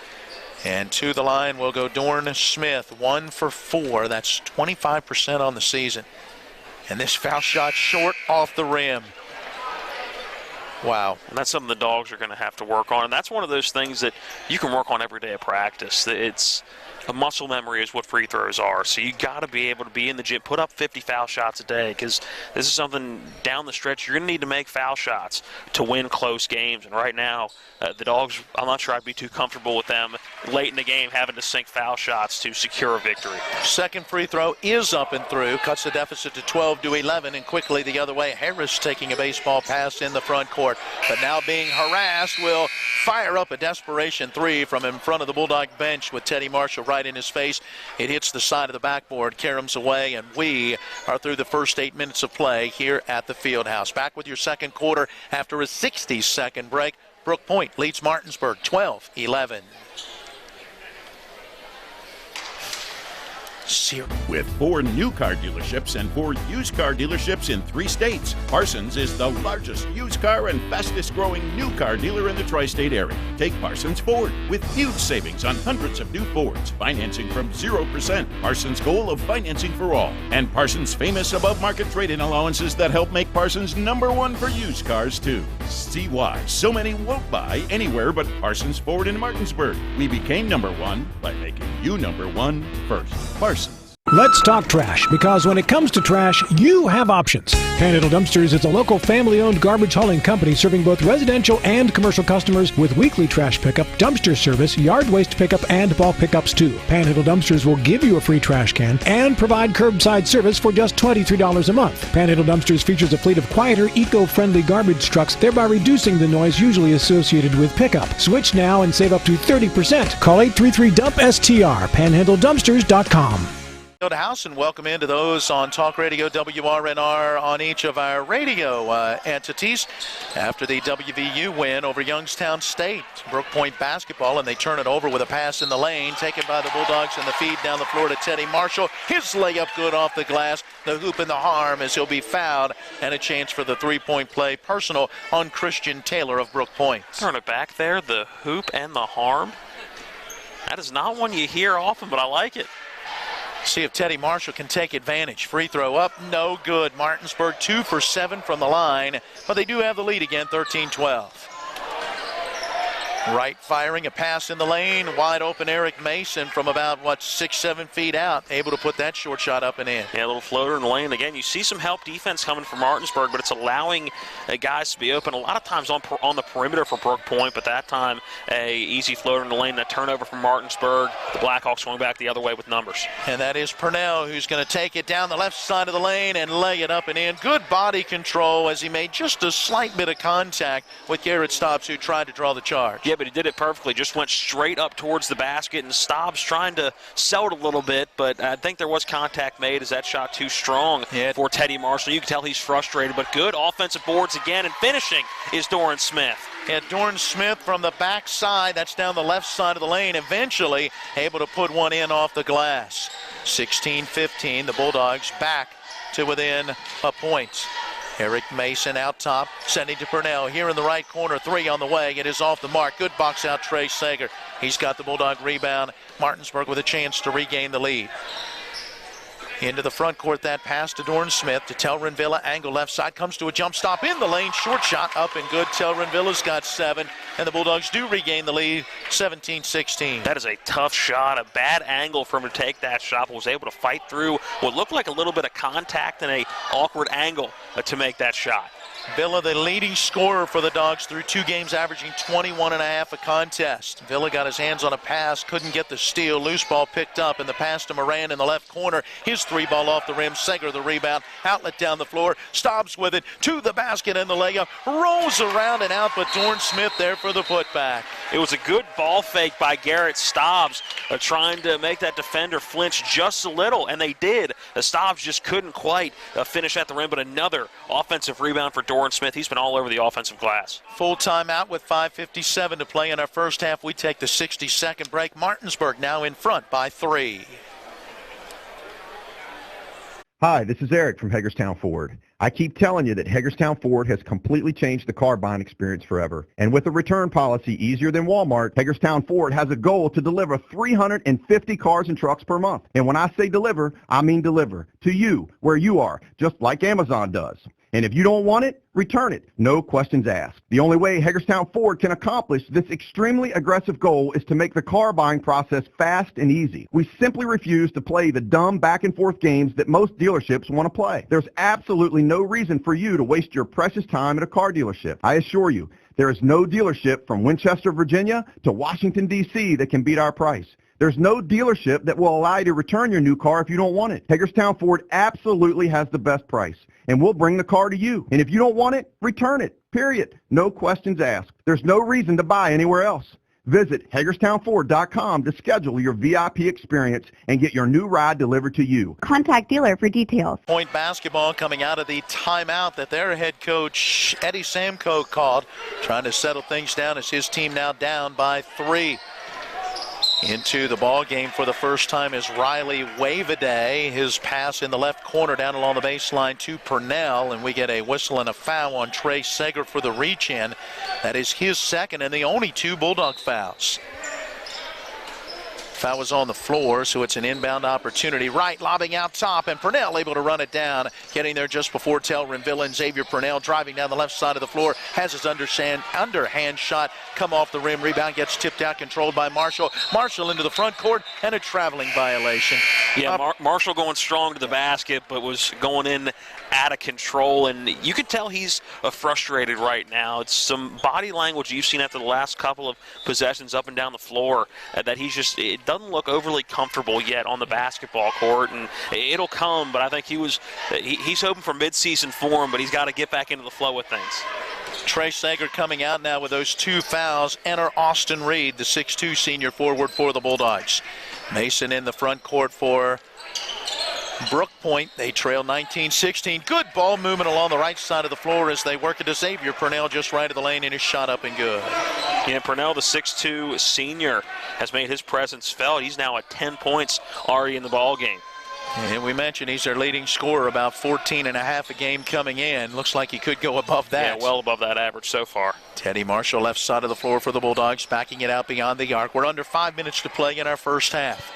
And to the line will go Dorn Smith, 1 for 4. That's 25% on the season. And this foul shot short off the rim. Wow. And that's something the Dogs are going to have to work on. And that's one of those things that you can work on every day of practice. It's a muscle memory is what free throws are. So you got to be able to be in the gym, put up 50 foul shots a day, because this is something down the stretch you're going to need to make foul shots to win close games. And right now, the Dogs, I'm not sure I'd be too comfortable with them late in the game having to sink foul shots to secure a victory. Second free throw is up and through, cuts the deficit to 12-11, and quickly the other way. Harris taking a baseball pass in the front court, but now being harassed will fire up a desperation 3 from in front of the Bulldog bench with Teddy Marshall right in his face. It hits the side of the backboard, caroms away, and we are through the first 8 minutes of play here at the Fieldhouse. Back with your second quarter after a 60-second break. Brooke Point leads Martinsburg 12-11. With 4 new car dealerships and 4 used car dealerships in 3 states, Parsons is the largest used car and fastest growing new car dealer in the tri-state area. Take Parsons Ford with huge savings on hundreds of new Fords, financing from 0%, Parsons' goal of financing for all, and Parsons' famous above-market trade-in allowances that help make Parsons #1 for used cars too. See why so many won't buy anywhere but Parsons Ford in Martinsburg. We became #1 by making you #1 first. Parsons. Let's talk trash, because when it comes to trash, you have options. Panhandle Dumpsters is a local family-owned garbage hauling company serving both residential and commercial customers with weekly trash pickup, dumpster service, yard waste pickup, and bulk pickups too. Panhandle Dumpsters will give you a free trash can and provide curbside service for just $23 a month. Panhandle Dumpsters features a fleet of quieter, eco-friendly garbage trucks, thereby reducing the noise usually associated with pickup. Switch now and save up to 30%. Call 833-DUMP-STR, panhandledumpsters.com. House and welcome into those on Talk Radio WRNR on each of our radio entities after the WVU win over Youngstown State. Brooke Point basketball, and they turn it over with a pass in the lane taken by the Bulldogs, and the feed down the floor to Teddy Marshall. His layup good off the glass, the hoop and the harm as he'll be fouled, and a chance for the 3-point play personal on Christian Taylor of Brooke Point. Turn it back there, the hoop and the harm. That is not one you hear often, but I like it. See if Teddy Marshall can take advantage. Free throw up, no good. Martinsburg 2 for 7 from the line, but they do have the lead again, 13-12. Right firing, a pass in the lane, wide open Eric Mason from about, 6-7 feet out, able to put that short shot up and in. Yeah, a little floater in the lane. Again, you see some help defense coming from Martinsburg, but it's allowing guys to be open. A lot of times on the perimeter for Brooke Point, but that time a easy floater in the lane, that turnover from Martinsburg. The Blackhawks going back the other way with numbers. And that is Purnell, who's going to take it down the left side of the lane and lay it up and in. Good body control as he made just a slight bit of contact with Garrett Stobbs, who tried to draw the charge. Yeah, but he did it perfectly. Just went straight up towards the basket, and Stobbs trying to sell it a little bit, but I think there was contact made. Is that shot too strong for Teddy Marshall? You can tell he's frustrated, but good offensive boards again, and finishing is Doran Smith. And Doran Smith from the backside, that's down the left side of the lane, eventually able to put one in off the glass. 16-15, the Bulldogs back to within a point. Eric Mason out top, sending to Purnell. Here in the right corner, 3 on the way. It is off the mark. Good box out, Trey Sager. He's got the Bulldog rebound. Martinsburg with a chance to regain the lead. Into the front court, that pass to Doran Smith to Tel Renvilla. Angle left side, comes to a jump stop in the lane. Short shot up and good. Tel Renvilla's got 7, and the Bulldogs do regain the lead, 17-16. That is a tough shot, a bad angle for him to take that shot, but was able to fight through what looked like a little bit of contact and a awkward angle to make that shot. Villa, the leading scorer for the Dogs through 2 games, averaging 21.5 a contest. Villa got his hands on a pass, couldn't get the steal. Loose ball picked up, and the pass to Moran in the left corner. His 3-ball off the rim. Sager the rebound. Outlet down the floor. Stobbs with it to the basket and the layup. Rolls around and out, but Doran Smith there for the putback. It was a good ball fake by Garrett Stobbs, trying to make that defender flinch just a little, and they did. Stobbs just couldn't quite finish at the rim, but another offensive rebound for Doran Smith. He's been all over the offensive glass. Full timeout with 5:57 to play in our first half. We take the 60-second break. Martinsburg now in front by 3. Hi, this is Eric from Hagerstown Ford. I keep telling you that Hagerstown Ford has completely changed the car buying experience forever. And with a return policy easier than Walmart, Hagerstown Ford has a goal to deliver 350 cars and trucks per month. And when I say deliver, I mean deliver to you, where you are, just like Amazon does. And if you don't want it, return it. No questions asked. The only way Hagerstown Ford can accomplish this extremely aggressive goal is to make the car buying process fast and easy. We simply refuse to play the dumb back and forth games that most dealerships want to play. There's absolutely no reason for you to waste your precious time at a car dealership. I assure you, there is no dealership from Winchester, Virginia to Washington, D.C. that can beat our price. There's no dealership that will allow you to return your new car if you don't want it. Hagerstown Ford absolutely has the best price, and we'll bring the car to you. And if you don't want it, return it, period. No questions asked. There's no reason to buy anywhere else. Visit HagerstownFord.com to schedule your VIP experience and get your new ride delivered to you. Contact dealer for details. Point basketball coming out of the timeout that their head coach, Eddie Samko, called, trying to settle things down as his team now down by 3. Into the ball game for the first time is Riley Waveday. His pass in the left corner down along the baseline to Purnell, and we get a whistle and a foul on Trey Sager for the reach-in. That is his second and the only 2 Bulldog fouls. Foul was on the floor, so it's an inbound opportunity. Wright lobbing out top, and Purnell able to run it down. Getting there just before Tel Renvilla, and Xavier Purnell driving down the left side of the floor. Has his underhand shot come off the rim. Rebound gets tipped out, controlled by Marshall. Marshall into the front court, and a traveling violation. Yeah, Marshall going strong to the basket, but was going in out of control, and you can tell he's frustrated right now. It's some body language you've seen after the last couple of possessions up and down the floor that he's just, it doesn't look overly comfortable yet on the basketball court, and it'll come, but I think he's hoping for midseason form, but he's got to get back into the flow of things. Trey Sager coming out now with those 2 fouls. Enter Austin Reed, the 6'2 senior forward for the Bulldogs. Mason in the front court for Brooke Point. They trail 19-16. Good ball movement along the right side of the floor as they work it to Xavier Purnell just right of the lane, and his shot up and good. Yeah, Purnell, the 6'2 senior, has made his presence felt. He's now at 10 points already in the ball game. And we mentioned he's their leading scorer, about 14.5 a game coming in. Looks like he could go above that. Yeah, well above that average so far. Teddy Marshall left side of the floor for the Bulldogs, backing it out beyond the arc. We're under 5 minutes to play in our first half.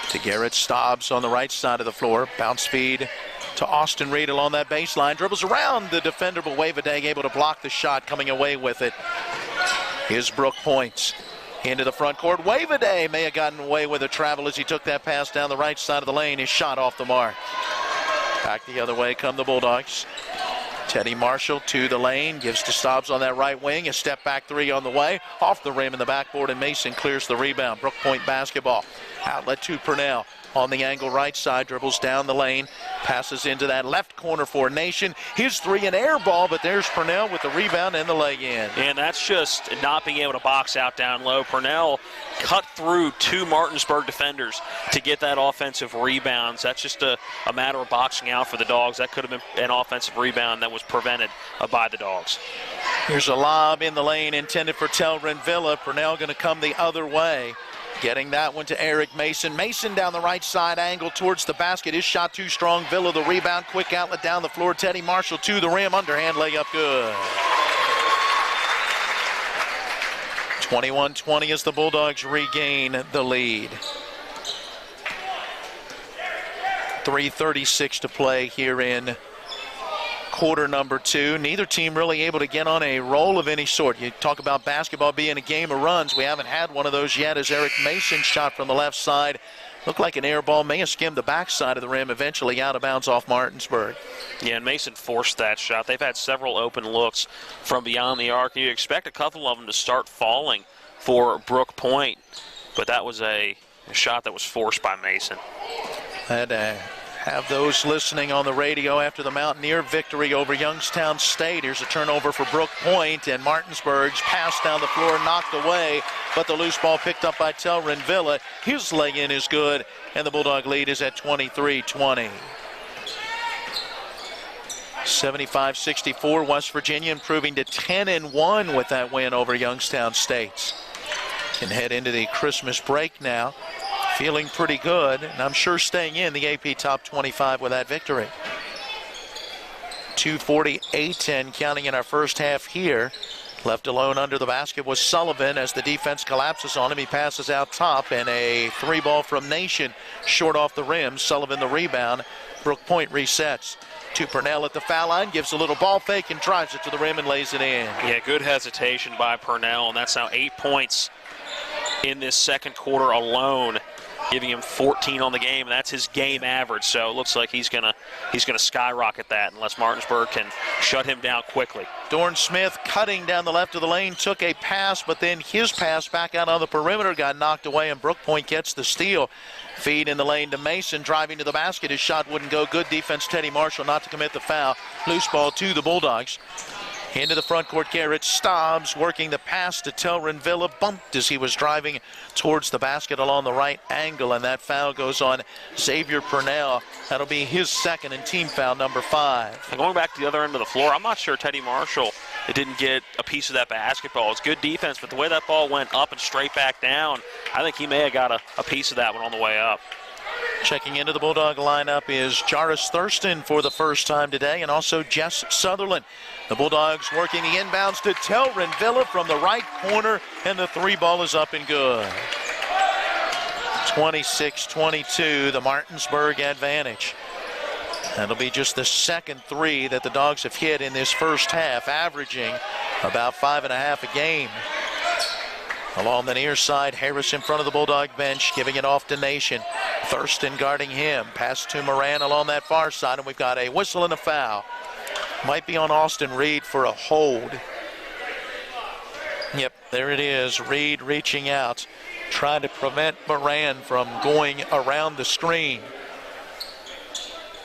To Garrett Stobbs on the right side of the floor. Bounce feed to Austin Reed along that baseline. Dribbles around the defender, but Waveday able to block the shot, coming away with it. Here's Brooke Points. Into the front court. Waveday may have gotten away with a travel as he took that pass down the right side of the lane. His shot off the mark. Back the other way come the Bulldogs. Teddy Marshall to the lane. Gives to Stobbs on that right wing. A step back three on the way. Off the rim in the backboard, and Mason clears the rebound. Brooke Point basketball. Outlet to Purnell. On the angle right side, dribbles down the lane, passes into that left corner for Nation. His three, an air ball, but there's Purnell with the rebound and the lay-in. And that's just not being able to box out down low. Purnell cut through two Martinsburg defenders to get that offensive rebound. That's just a matter of boxing out for the Dogs. That could have been an offensive rebound that was prevented by the Dogs. Here's a lob in the lane intended for Telrin Villa. Purnell going to come the other way. Getting that one to Eric Mason. Mason down the right side, angle towards the basket. His shot too strong. Villa the rebound. Quick outlet down the floor. Teddy Marshall to the rim. Underhand layup good. 21-20 as the Bulldogs regain the lead. 3:36 to play here in quarter number two. Neither team really able to get on a roll of any sort. You talk about basketball being a game of runs. We haven't had one of those yet as Eric Mason shot from the left side. Looked like an air ball. May have skimmed the backside of the rim, eventually out of bounds off Martinsburg. Yeah, and Mason forced that shot. They've had several open looks from beyond the arc. You expect a couple of them to start falling for Brooke Point, but that was a shot that was forced by Mason. Had have those listening on the radio after the Mountaineer victory over Youngstown State. Here's a turnover for Brooke Point, and Martinsburg's pass down the floor knocked away, but the loose ball picked up by Telrin Villa. His lay-in is good, and the Bulldog lead is at 23-20. 75-64, West Virginia improving to 10-1 with that win over Youngstown State. Can head into the Christmas break now. Feeling pretty good, and I'm sure staying in the AP Top 25 with that victory. 2:48 and counting in our first half here. Left alone under the basket was Sullivan as the defense collapses on him. He passes out top, and a three ball from Nation short off the rim. Sullivan the rebound. Brooke Point resets. To Purnell at the foul line, gives a little ball fake and drives it to the rim and lays it in. Yeah, good hesitation by Purnell, and that's now 8 points in this second quarter alone, giving him 14 on the game, and that's his game average. So it looks like he's gonna skyrocket that unless Martinsburg can shut him down quickly. Dorn Smith cutting down the left of the lane, took a pass, but then his pass back out on the perimeter got knocked away, and Brooke Point gets the steal. Feed in the lane to Mason, driving to the basket. His shot wouldn't go. Good defense, Teddy Marshall not to commit the foul. Loose ball to the Bulldogs. Into the front court, Garrett Stobbs working the pass to Telrin Villa. Bumped as he was driving towards the basket along the right angle, and that foul goes on Xavier Purnell. That'll be his second and team foul number 5. And going back to the other end of the floor, I'm not sure Teddy Marshall didn't get a piece of that basketball. It's good defense, but the way that ball went up and straight back down, I think he may have got a piece of that one on the way up. Checking into the Bulldog lineup is Jarvis Thurston for the first time today, and also Jess Sutherland. The Bulldogs working the inbounds to Telrin Villa from the right corner, and the three ball is up and good. 26-22, the Martinsburg advantage. That'll be just the second three that the Dogs have hit in this first half, averaging about 5.5 a game. Along the near side, Harris in front of the Bulldog bench, giving it off to Nation. Thurston guarding him. Pass to Moran along that far side, and we've got a whistle and a foul. Might be on Austin Reed for a hold. Yep, there it is. Reed reaching out, trying to prevent Moran from going around the screen.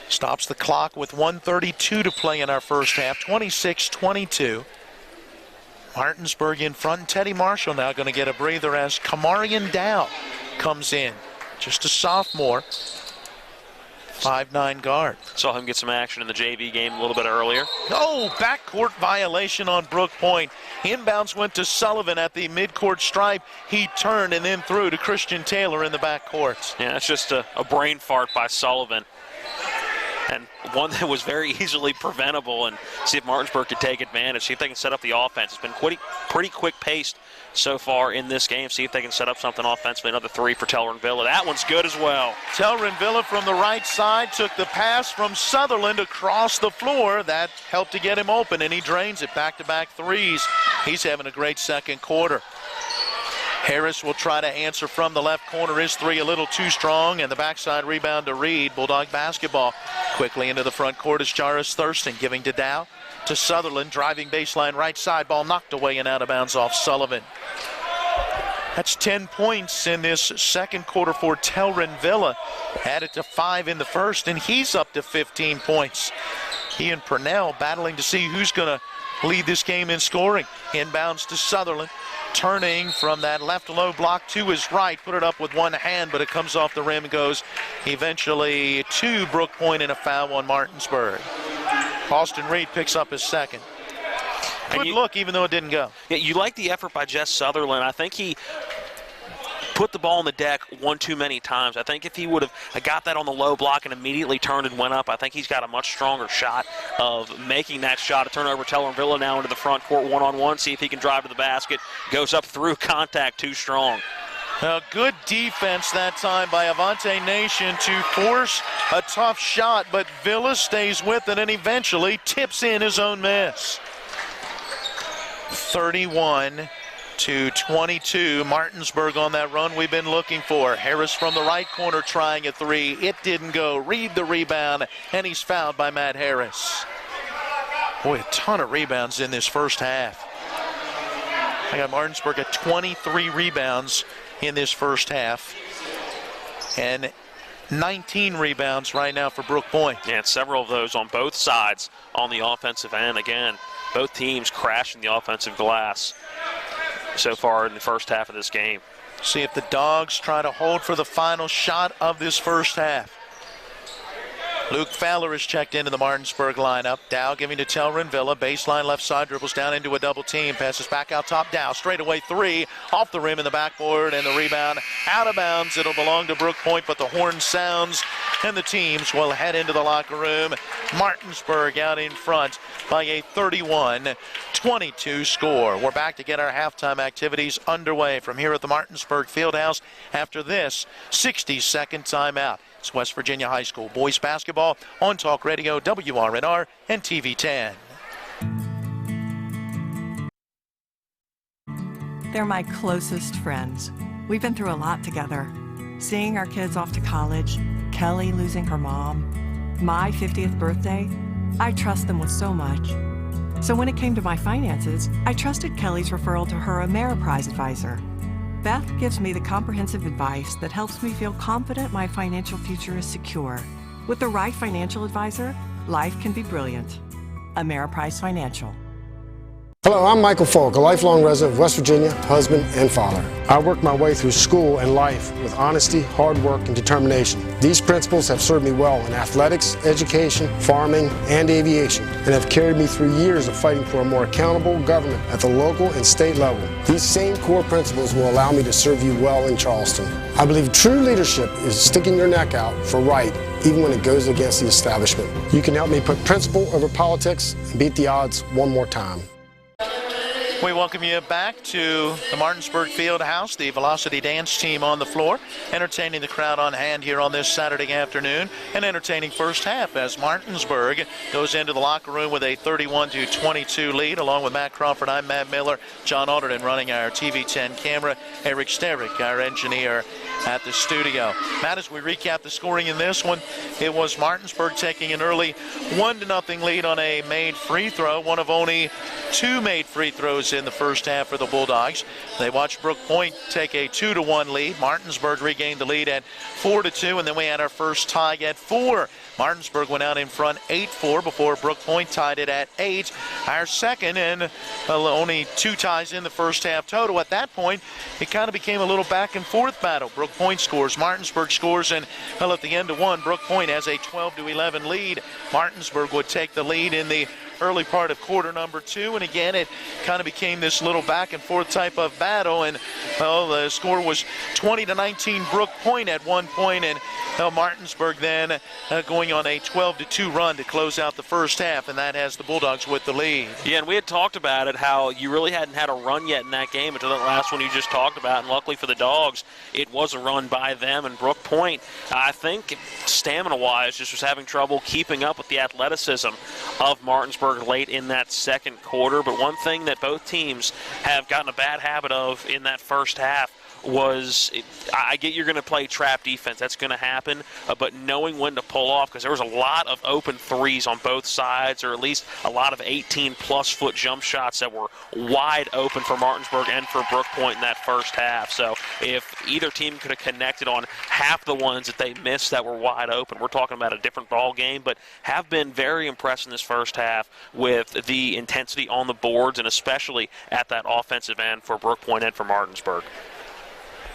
Stops the clock with 1:32 to play in our first half, 26-22. Martinsburg in front. Teddy Marshall now going to get a breather as Kamarian Dow comes in. Just a sophomore. 5'9" guard. Saw him get some action in the JV game a little bit earlier. Oh, backcourt violation on Brooke Point. Inbounds went to Sullivan at the midcourt stripe. He turned and then threw to Christian Taylor in the backcourt. Yeah, that's just a brain fart by Sullivan. and one that was very easily preventable, and see if Martinsburg could take advantage, see if they can set up the offense. It's been pretty quick-paced so far in this game. See if they can set up something offensively. Another three for Telrin Villa. That one's good as well. Telrin Villa from the right side took the pass from Sutherland across the floor. That helped to get him open, and he drains it. Back-to-back threes. He's having a great second quarter. Harris will try to answer from the left corner. His three a little too strong, and the backside rebound to Reed. Bulldog basketball. Quickly into the front court is Jarvis Thurston, giving to Dow. To Sutherland, driving baseline right side. Ball knocked away and out of bounds off Sullivan. That's 10 points in this second quarter for Telrin Villa. Added to 5 in the first, and he's up to 15 points. He and Purnell battling to see who's going to lead this game in scoring. Inbounds to Sutherland. Turning from that left low block to his right. Put it up with one hand, but it comes off the rim and goes eventually to Brooke Point and a foul on Martinsburg. Austin Reed picks up his second. Good look, even though it didn't go. Yeah, you like the effort by Jess Sutherland. I think he put the ball on the deck one too many times. I think if he would have got that on the low block and immediately turned and went up, I think he's got a much stronger shot of making that shot. A turnover, Telrin Villa now into the front court one-on-one. See if he can drive to the basket. Goes up through contact, too strong. A good defense that time by Avante Nation to force a tough shot, but Villa stays with it and eventually tips in his own miss. 31-22, Martinsburg on that run we've been looking for. Harris from the right corner trying a three. It didn't go. Reed the rebound, and he's fouled by Matt Harris. Boy, a ton of rebounds in this first half. I got Martinsburg at 23 rebounds in this first half, and 19 rebounds right now for Brooke Point. Yeah, and several of those on both sides on the offensive end. Again, both teams crashing the offensive glass so far in the first half of this game. See if the Dogs try to hold for the final shot of this first half. Luke Fowler is checked into the Martinsburg lineup. Dow giving to Telrin Villa. Baseline left side, dribbles down into a double team. Passes back out top. Dow straight away three. Off the rim in the backboard, and the rebound out of bounds. It'll belong to Brooke Point, but the horn sounds, and the teams will head into the locker room. Martinsburg out in front by a 31-22 score. We're back to get our halftime activities underway from here at the Martinsburg Fieldhouse after this 60-second timeout. It's West Virginia High School boys basketball on Talk Radio, WRNR, and TV 10. They're my closest friends. We've been through a lot together. Seeing our kids off to college, Kelly losing her mom, my 50th birthday. I trust them with so much. So when it came to my finances, I trusted Kelly's referral to her Ameriprise advisor. Beth gives me the comprehensive advice that helps me feel confident my financial future is secure. With the right financial advisor, life can be brilliant. Ameriprise Financial. Hello, I'm Michael Folk, a lifelong resident of West Virginia, husband and father. I worked my way through school and life with honesty, hard work, and determination. These principles have served me well in athletics, education, farming, and aviation, and have carried me through years of fighting for a more accountable government at the local and state level. These same core principles will allow me to serve you well in Charleston. I believe true leadership is sticking your neck out for right, even when it goes against the establishment. You can help me put principle over politics and beat the odds one more time. We welcome you back to the Martinsburg Fieldhouse, the Velocity Dance team on the floor, entertaining the crowd on hand here on this Saturday afternoon, and entertaining first half as Martinsburg goes into the locker room with a 31-22 lead. Along with Matt Crawford, I'm Matt Miller, John Alderton running our TV 10 camera, Eric Sterick, our engineer at the studio. Matt, as we recap the scoring in this one, it was Martinsburg taking an early 1-0 lead on a made free throw, one of only 2 made free throws in the first half for the Bulldogs. They watched Brooke Point take a 2-1 lead. Martinsburg regained the lead at 4-2, and then we had our first tie at 4. Martinsburg went out in front 8-4 before Brooke Point tied it at 8. Our second, and only 2 ties in the first half total. At that point, it kind of became a little back and forth battle. Brooke Point scores, Martinsburg scores, and at the end of one, Brooke Point has a 12-11 lead. Martinsburg would take the lead in the early part of quarter number 2. And again, it kind of became this little back and forth type of battle. And the score was 20-19 Brooke Point at one point, and Martinsburg then going on a 12-2 run to close out the first half, and that has the Bulldogs with the lead. Yeah, and we had talked about it, how you really hadn't had a run yet in that game until that last one you just talked about, and luckily for the Dogs, it was a run by them. And Brooke Point, I think stamina-wise, just was having trouble keeping up with the athleticism of Martinsburg late in that second quarter. But one thing that both teams have gotten a bad habit of in that first half was, I get you're going to play trap defense. That's going to happen. But knowing when to pull off, because there was a lot of open threes on both sides, or at least a lot of 18-plus foot jump shots that were wide open for Martinsburg and for Brooke Point in that first half. So if either team could have connected on half the ones that they missed that were wide open, we're talking about a different ball game. But have been very impressed in this first half with the intensity on the boards, and especially at that offensive end for Brooke Point and for Martinsburg.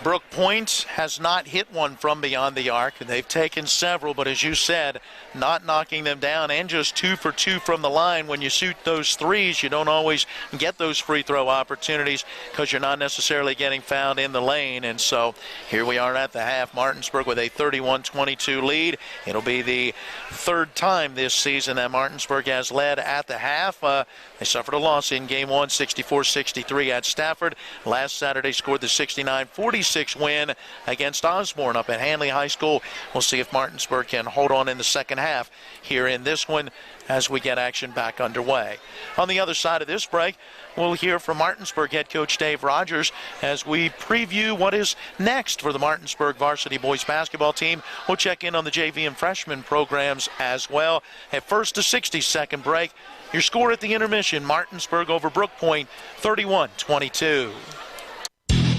Brooke Point has not hit one from beyond the arc, and they've taken several, but as you said, not knocking them down, and just 2 for 2 from the line. When you shoot those threes, you don't always get those free throw opportunities because you're not necessarily getting fouled in the lane. And so here we are at the half. Martinsburg with a 31-22 lead. It'll be the third time this season that Martinsburg has led at the half. They suffered a loss in game 1, 64-63 at Stafford. Last Saturday scored the 69-46 win against Osborne up at Hanley High School. We'll see if Martinsburg can hold on in the second half here in this one as we get action back underway. On the other side of this break, we'll hear from Martinsburg head coach Dave Rogers as we preview what is next for the Martinsburg varsity boys basketball team. We'll check in on the JV and freshman programs as well. At first, a 60-second break. Your score at the intermission, Martinsburg over Brooke Point, 31-22.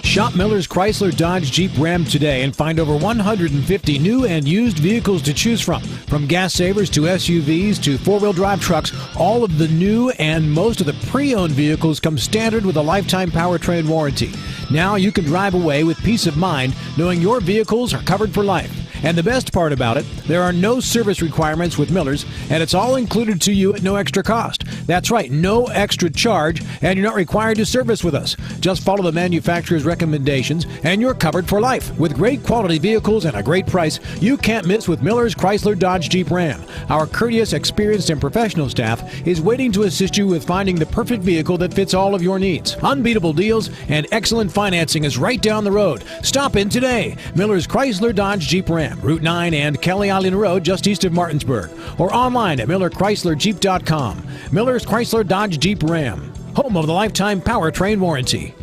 Shop Miller's Chrysler Dodge Jeep Ram today and find over 150 new and used vehicles to choose from. From gas savers to SUVs to four-wheel drive trucks, all of the new and most of the pre-owned vehicles come standard with a lifetime powertrain warranty. Now you can drive away with peace of mind knowing your vehicles are covered for life. And the best part about it, there are no service requirements with Miller's, and it's all included to you at no extra cost. That's right, no extra charge, and you're not required to service with us. Just follow the manufacturer's recommendations, and you're covered for life. With great quality vehicles and a great price, you can't miss with Miller's Chrysler Dodge Jeep Ram. Our courteous, experienced, and professional staff is waiting to assist you with finding the perfect vehicle that fits all of your needs. Unbeatable deals and excellent financing is right down the road. Stop in today. Miller's Chrysler Dodge Jeep Ram, Route 9 and Kelly Island Road, just east of Martinsburg, or online at MillerChryslerJeep.com. Miller's Chrysler Dodge Jeep Ram, home of the lifetime powertrain warranty.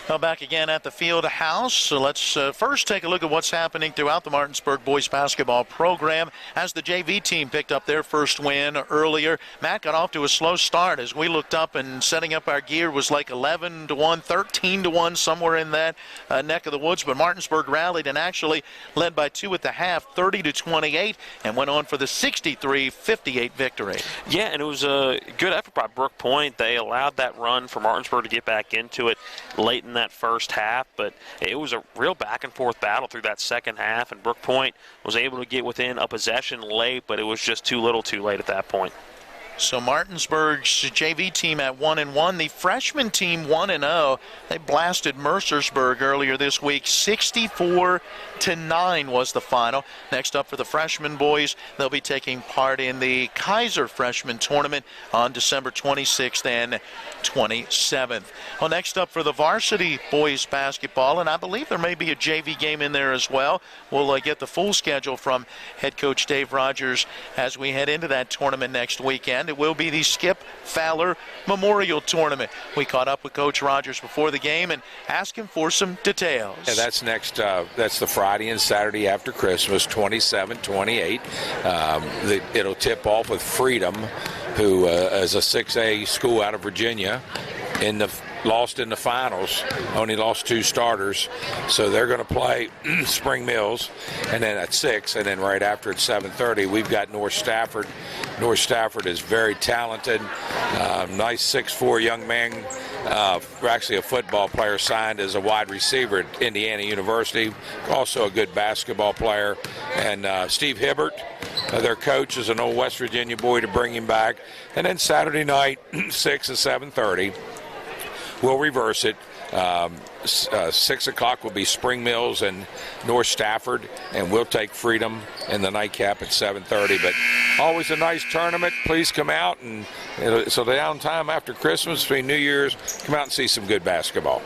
Now back again at the field house. So let's first take a look at what's happening throughout the Martinsburg boys basketball program as the JV team picked up their first win earlier. Matt got off to a slow start as we looked up, and setting up our gear was like 11-1, 13-1, somewhere in that neck of the woods. But Martinsburg rallied and actually led by 2 at the half, 30-28, and went on for the 63-58 victory. Yeah, and it was a good effort by Brooke Point. They allowed that run for Martinsburg to get back into it late in that first half, but it was a real back-and-forth battle through that second half, and Brooke Point was able to get within a possession late, but it was just too little too late at that point. So Martinsburg's JV team at 1-1. The freshman team 1-0. They blasted Mercersburg earlier this week. 64-9 was the final. Next up for the freshman boys, they'll be taking part in the Kaiser Freshman Tournament on December 26th and 27th. Well, next up for the varsity boys basketball, and I believe there may be a JV game in there as well. We'll get the full schedule from head coach Dave Rogers as we head into that tournament next weekend. It will be the Skip Fowler Memorial Tournament. We caught up with Coach Rogers before the game and asked him for some details. Yeah, that's next. That's the Friday and Saturday after Christmas, 27-28. It'll tip off with Freedom, who is a 6A school out of Virginia, lost in the finals, only lost 2 starters. So they're going to play Spring Mills, and then at 6, and then right after at 7:30, we've got North Stafford. North Stafford is very talented, nice 6'4" young man, actually a football player, signed as a wide receiver at Indiana University, also a good basketball player. And Steve Hibbert, their coach is an old West Virginia boy to bring him back. And then Saturday night, 6 to 7:30, we'll reverse it. 6 o'clock will be Spring Mills and North Stafford, and we'll take Freedom in the nightcap at 7:30. But always a nice tournament. Please come out, and so the downtime after Christmas, between New Year's, come out and see some good basketball.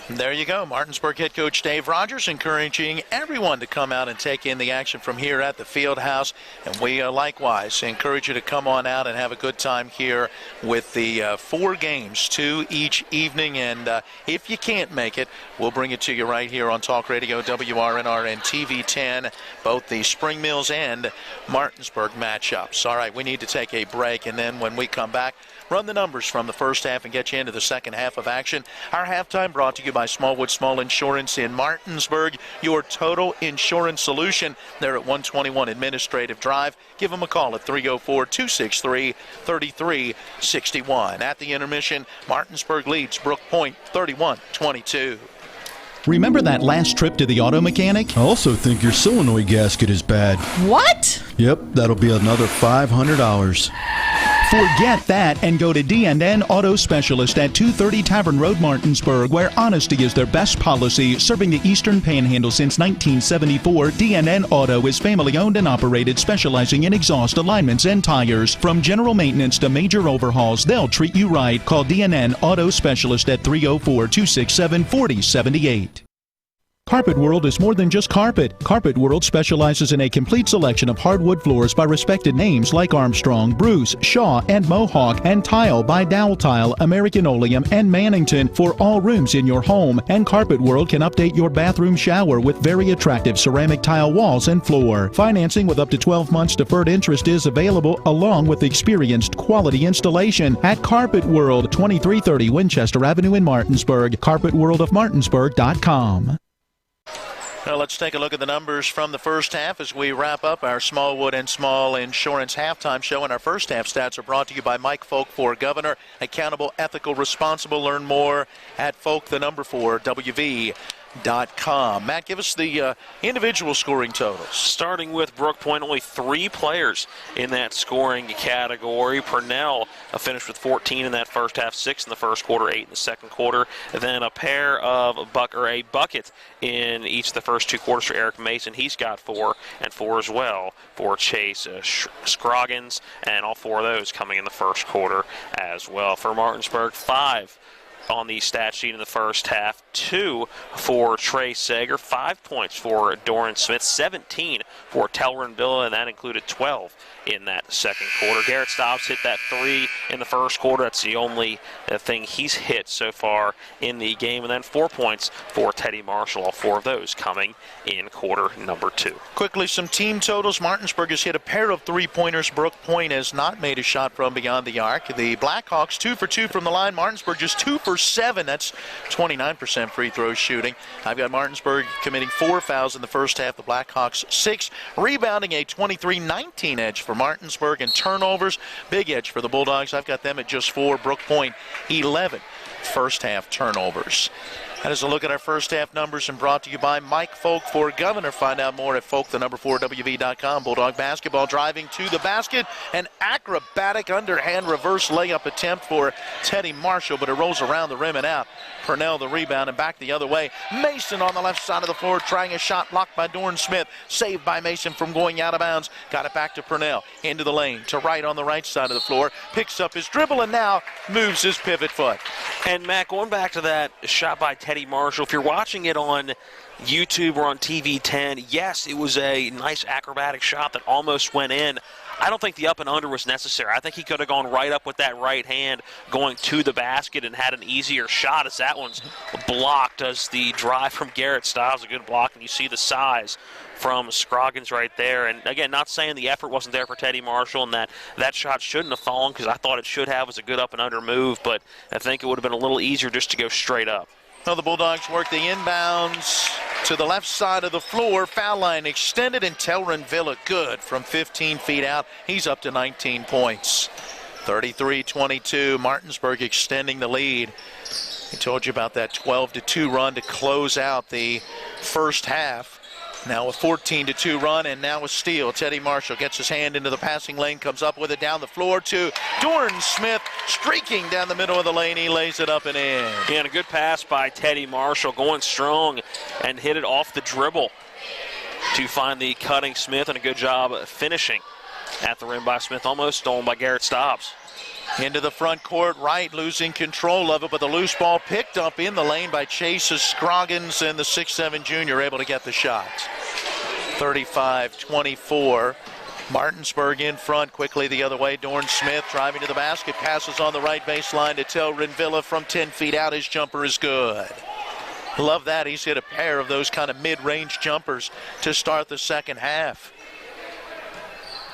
There you go. Martinsburg head coach Dave Rogers encouraging everyone to come out and take in the action from here at the field house. And we likewise encourage you to come on out and have a good time here with the 4 games, 2 each evening. And if you can't make it, we'll bring it to you right here on Talk Radio, WRNR and TV 10, both the Spring Mills and Martinsburg matchups. All right, we need to take a break. And then when we come back, run the numbers from the first half and get you into the second half of action. Our halftime brought to you by Smallwood Small Insurance in Martinsburg, your total insurance solution. They're at 121 Administrative Drive. Give them a call at 304-263-3361. At the intermission, Martinsburg leads Brooke Point 31-22. Remember that last trip to the auto mechanic? I also think your solenoid gasket is bad. What? Yep, that'll be another $500. Forget that and go to D&N Auto Specialist at 230 Tavern Road, Martinsburg, where honesty is their best policy. Serving the Eastern Panhandle since 1974, D&N Auto is family-owned and operated, specializing in exhaust alignments and tires. From general maintenance to major overhauls, they'll treat you right. Call D&N Auto Specialist at 304-267-4078. Carpet World is more than just carpet. Carpet World specializes in a complete selection of hardwood floors by respected names like Armstrong, Bruce, Shaw, and Mohawk, and tile by Dowell Tile, American Oleum, and Mannington for all rooms in your home. And Carpet World can update your bathroom shower with very attractive ceramic tile walls and floor. Financing with up to 12 months deferred interest is available, along with experienced quality installation at Carpet World, 2330 Winchester Avenue in Martinsburg. CarpetWorldofMartinsburg.com. Well, let's take a look at the numbers from the first half as we wrap up our Smallwood and Small Insurance halftime show. And our first half stats are brought to you by Mike Folk for Governor. Accountable, ethical, responsible. Learn more at Folk, the number 4, WV.com. Matt, give us the individual scoring totals. Starting with Brooke Point, only 3 players in that scoring category. Purnell finished with 14 in that first half, 6 in the first quarter, 8 in the second quarter. Then a bucket in each of the first 2 quarters for Eric Mason. He's got 4 and 4 as well for Chase Scroggins, and all 4 of those coming in the first quarter as well. For Martinsburg, 5 on the stat sheet in the first half, 2 for Trey Sager, 5 points for Doran Smith, 17 for Telrin Villa, and that included 12 in that second quarter. Garrett Stobbs hit that 3 in the first quarter. That's the only thing he's hit so far in the game. And then 4 points for Teddy Marshall, all 4 of those coming in quarter number 2. Quickly, some team totals. Martinsburg has hit a pair of 3-pointers. Brooke Point has not made a shot from beyond the arc. The Blackhawks 2 for 2 from the line. Martinsburg just 2 for 7. That's 29% free throw shooting. I've got Martinsburg committing 4 fouls in the first half. The Blackhawks 6. Rebounding a 23-19 edge for Martinsburg, and turnovers, big edge for the Bulldogs. I've got them at just 4. Brooke Point 11 first half turnovers. That is a look at our first half numbers, and brought to you by Mike Folk for Governor. Find out more at Folk, the number 4, WV.com. Bulldog basketball driving to the basket. An acrobatic underhand reverse layup attempt for Teddy Marshall, but it rolls around the rim and out. Purnell the rebound and back the other way. Mason on the left side of the floor trying a shot blocked by Doran Smith. Saved by Mason from going out of bounds. Got it back to Purnell. Into the lane to right on the right side of the floor. Picks up his dribble and now moves his pivot foot. And Matt, going back to that shot by Teddy Marshall, if you're watching it on YouTube or on TV 10, yes, it was a nice acrobatic shot that almost went in. I don't think the up and under was necessary. I think he could have gone right up with that right hand going to the basket and had an easier shot, as that one's blocked as the drive from Garrett Stiles, a good block, and you see the size from Scroggins right there. And again, not saying the effort wasn't there for Teddy Marshall and that shot shouldn't have fallen, because I thought it should have. It was a good up and under move, but I think it would have been a little easier just to go straight up. Well, the Bulldogs work the inbounds to the left side of the floor. Foul line extended, and Telrin Villa good from 15 feet out. He's up to 19 points. 33-22, Martinsburg extending the lead. I told you about that 12-2 run to close out the first half. Now a 14-2 run, and now a steal. Teddy Marshall gets his hand into the passing lane, comes up with it down the floor to Dorn Smith, streaking down the middle of the lane. He lays it up and in. Yeah, and a good pass by Teddy Marshall, going strong and hit it off the dribble to find the cutting Smith, and a good job finishing at the rim by Smith, almost stolen by Garrett Stobbs. Into the front court, Wright losing control of it, but the loose ball picked up in the lane by Chase Scroggins, and the 6'7 junior able to get the shot. 35-24. Martinsburg in front, quickly the other way. Dorn Smith driving to the basket, passes on the right baseline to Telrin Villa from 10 feet out. His jumper is good. Love that. He's hit a pair of those kind of mid-range jumpers to start the second half.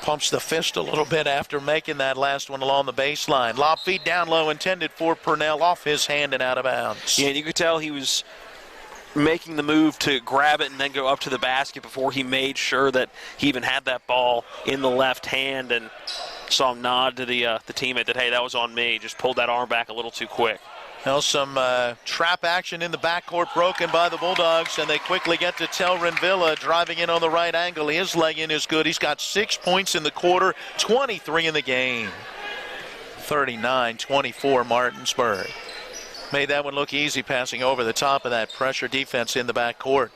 Pumps the fist a little bit after making that last one along the baseline. Lob feed down low, intended for Purnell, off his hand and out of bounds. Yeah, and you could tell he was making the move to grab it and then go up to the basket before he made sure that he even had that ball in the left hand, and saw him nod to the teammate that, hey, that was on me. Just pulled that arm back a little too quick. Now some trap action in the backcourt broken by the Bulldogs, and they quickly get to Telrin Villa driving in on the right angle. His leg in is good. He's got 6 points in the quarter, 23 in the game. 39-24 Martinsburg. Made that one look easy, passing over the top of that pressure defense in the backcourt.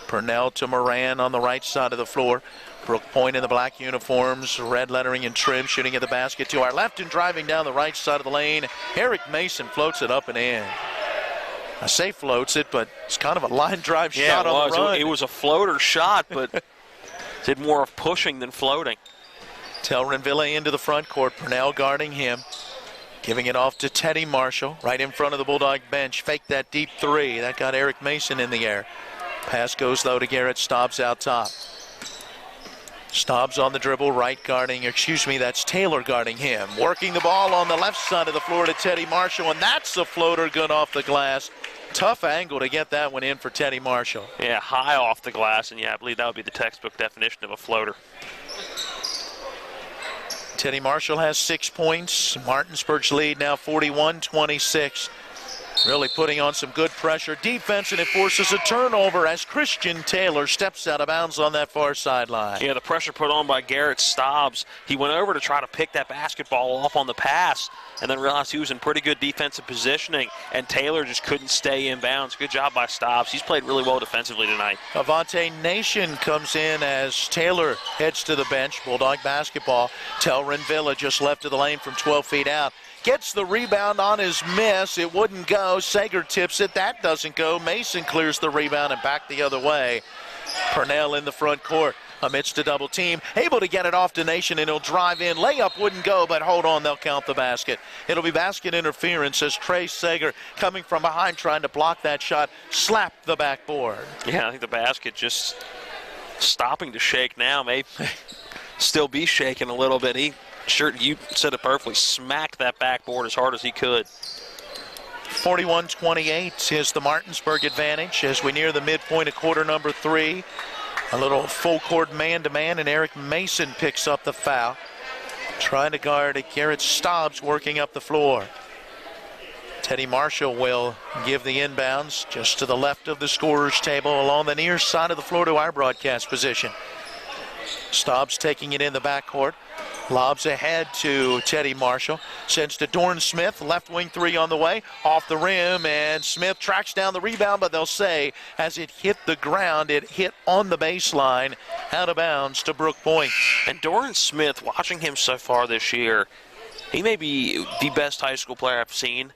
Purnell to Moran on the right side of the floor. Brooke Point in the black uniforms, red lettering and trim, shooting at the basket to our left and driving down the right side of the lane. Eric Mason floats it up and in. I say floats it, but it's kind of a line drive shot on the run. It was a floater shot, but did more of pushing than floating. Telrin Villa into the front court. Purnell guarding him. Giving it off to Teddy Marshall, right in front of the Bulldog bench. Fake that deep three. That got Eric Mason in the air. Pass goes, though, to Garrett Stobbs out top. Stobbs on the dribble, that's Taylor guarding him. Working the ball on the left side of the floor to Teddy Marshall, and that's a floater good off the glass. Tough angle to get that one in for Teddy Marshall. Yeah, high off the glass, and yeah, I believe that would be the textbook definition of a floater. Teddy Marshall has 6 points. Martinsburg's lead now 41-26. Really putting on some good pressure defense, and it forces a turnover as Christian Taylor steps out of bounds on that far sideline. Yeah, the pressure put on by Garrett Stobbs. He went over to try to pick that basketball off on the pass and then realized he was in pretty good defensive positioning, and Taylor just couldn't stay in bounds. Good job by Stobbs. He's played really well defensively tonight. Avante Nation comes in as Taylor heads to the bench. Bulldog basketball. Telrin Villa just left of the lane from 12 feet out. Gets the rebound on his miss. It wouldn't go. Sager tips it. That doesn't go. Mason clears the rebound and back the other way. Purnell in the front court amidst a double team. Able to get it off to Nation, and he'll drive in. Layup wouldn't go, but hold on. They'll count the basket. It'll be basket interference as Trey Sager, coming from behind, trying to block that shot, slapped the backboard. Yeah, I think the basket just stopping to shake now. May still be shaking a little bit. Sure, you said it perfectly. Smacked that backboard as hard as he could. 41-28 is the Martinsburg advantage as we near the midpoint of quarter number 3. A little full court man-to-man, and Eric Mason picks up the foul. Trying to guard Garrett Stobbs working up the floor. Teddy Marshall will give the inbounds just to the left of the scorer's table along the near side of the floor to our broadcast position. Stobbs taking it in the backcourt. Lobs ahead to Teddy Marshall. Sends to Dorn Smith. Left wing three on the way. Off the rim, and Smith tracks down the rebound, but they'll say as it hit the ground, it hit on the baseline. Out of bounds to Brooke Point. And Dorn Smith, watching him so far this year, he may be the best high school player I've seen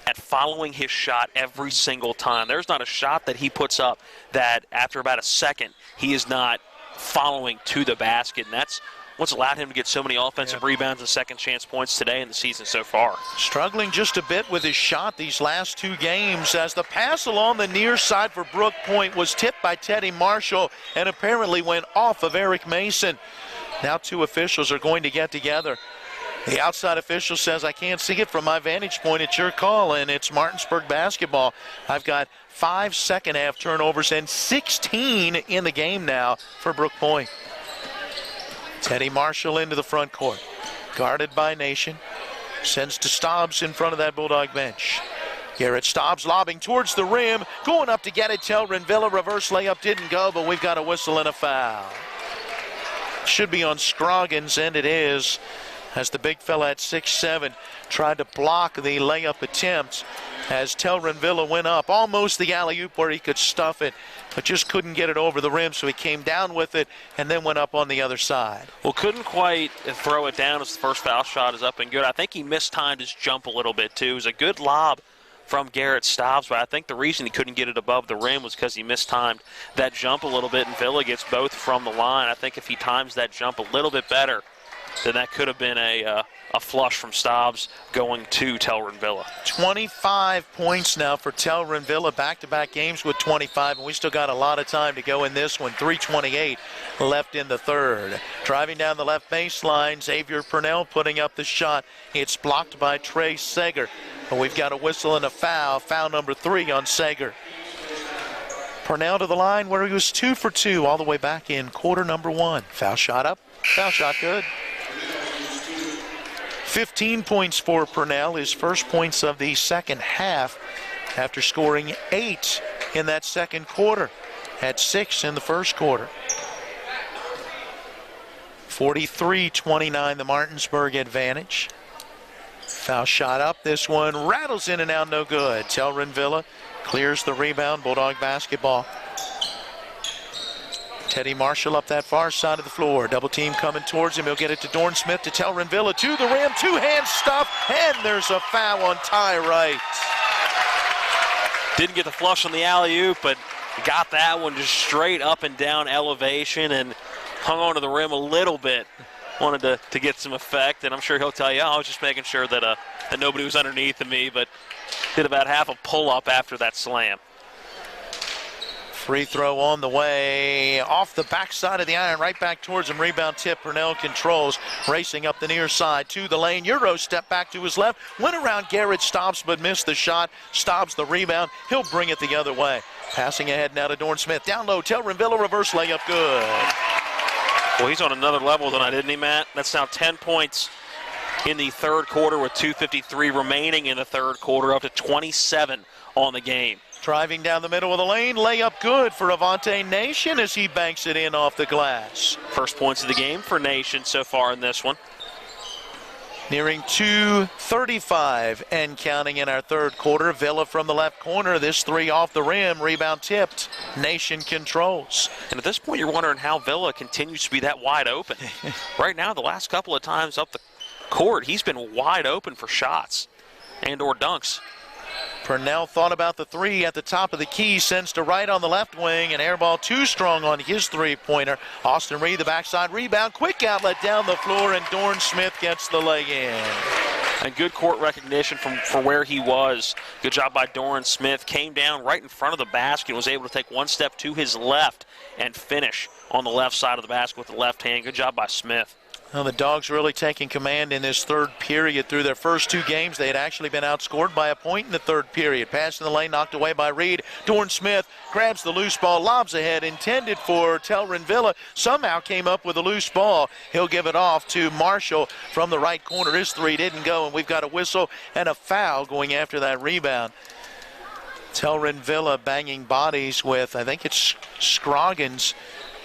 at following his shot every single time. There's not a shot that he puts up that after about a second he is not following to the basket, and that's what's allowed him to get so many offensive rebounds and second chance points today in the season so far. Struggling just a bit with his shot these last 2 games as the pass along the near side for Brooke Point was tipped by Teddy Marshall and apparently went off of Eric Mason. Now 2 officials are going to get together. The outside official says, I can't see it from my vantage point. It's your call, and it's Martinsburg basketball. I've got 5 second-half turnovers and 16 in the game now for Brooke Point. Teddy Marshall into the front court. Guarded by Nation. Sends to Stobbs in front of that Bulldog bench. Garrett Stobbs lobbing towards the rim, going up to get it. Telrin Villa, reverse layup didn't go, but we've got a whistle and a foul. Should be on Scroggins, and it is, as the big fella at 6'7" tried to block the layup attempt as Telrin Villa went up, almost the alley-oop where he could stuff it, but just couldn't get it over the rim, so he came down with it and then went up on the other side. Well, couldn't quite throw it down as the first foul shot is up and good. I think he mistimed his jump a little bit, too. It was a good lob from Garrett Stobbs, but I think the reason he couldn't get it above the rim was because he mistimed that jump a little bit, and Villa gets both from the line. I think if he times that jump a little bit better, then that could have been a flush from Stobbs going to Telrin Villa. 25 points now for Telrin Villa, back-to-back games with 25, and we still got a lot of time to go in this one. 3:28 left in the third. Driving down the left baseline, Xavier Purnell putting up the shot. It's blocked by Trey Sager. But we've got a whistle and a foul. Foul number 3 on Sager. Purnell to the line where he was 2 for 2 all the way back in quarter number 1. Foul shot up, foul shot good. 15 points for Purnell, his first points of the second half after scoring 8 in that second quarter. Had 6 in the first quarter. 43-29, the Martinsburg advantage. Foul shot up, this one rattles in and out, no good. Telrin Villa clears the rebound, Bulldog basketball. Teddy Marshall up that far side of the floor. Double team coming towards him. He'll get it to Dorn Smith, to Telrin Villa, to the rim, two-hand stuff, and there's a foul on Ty Wright. Didn't get the flush on the alley-oop, but got that one just straight up and down elevation and hung onto the rim a little bit. Wanted to get some effect, and I'm sure he'll tell you, I was just making sure that nobody was underneath of me, but did about half a pull-up after that slam. Free throw on the way, off the backside of the iron, right back towards him. Rebound tip, Purnell controls, racing up the near side to the lane. Euro step back to his left, went around Garrett Stobbs, but missed the shot. Stobbs the rebound, he'll bring it the other way. Passing ahead now to Dorn Smith, down low, Telrin Villa, reverse layup, good. Well, he's on another level tonight, isn't he, Matt? That's now 10 points in the third quarter with 2:53 remaining in the third quarter, up to 27 on the game. Driving down the middle of the lane, layup good for Avante Nation as he banks it in off the glass. First points of the game for Nation so far in this one. Nearing 2:35 and counting in our third quarter. Villa from the left corner. This three off the rim. Rebound tipped. Nation controls. And at this point, you're wondering how Villa continues to be that wide open. Right now, the last couple of times up the court, he's been wide open for shots and or dunks. Purnell thought about the three at the top of the key, sends to right on the left wing, and air ball too strong on his three-pointer. Austin Reed, the backside rebound, quick outlet down the floor, and Dorn Smith gets the leg in. And good court recognition for where he was. Good job by Dorn Smith. Came down right in front of the basket and was able to take one step to his left and finish on the left side of the basket with the left hand. Good job by Smith. Well, the Dogs really taking command in this third period. Through their first two games, they had actually been outscored by a point in the third period. Pass in the lane, knocked away by Reed. Dorn Smith grabs the loose ball, lobs ahead, intended for Telrin Villa. Somehow came up with a loose ball. He'll give it off to Marshall from the right corner. His three didn't go, and we've got a whistle and a foul going after that rebound. Telrin Villa banging bodies with, I think it's Scroggins,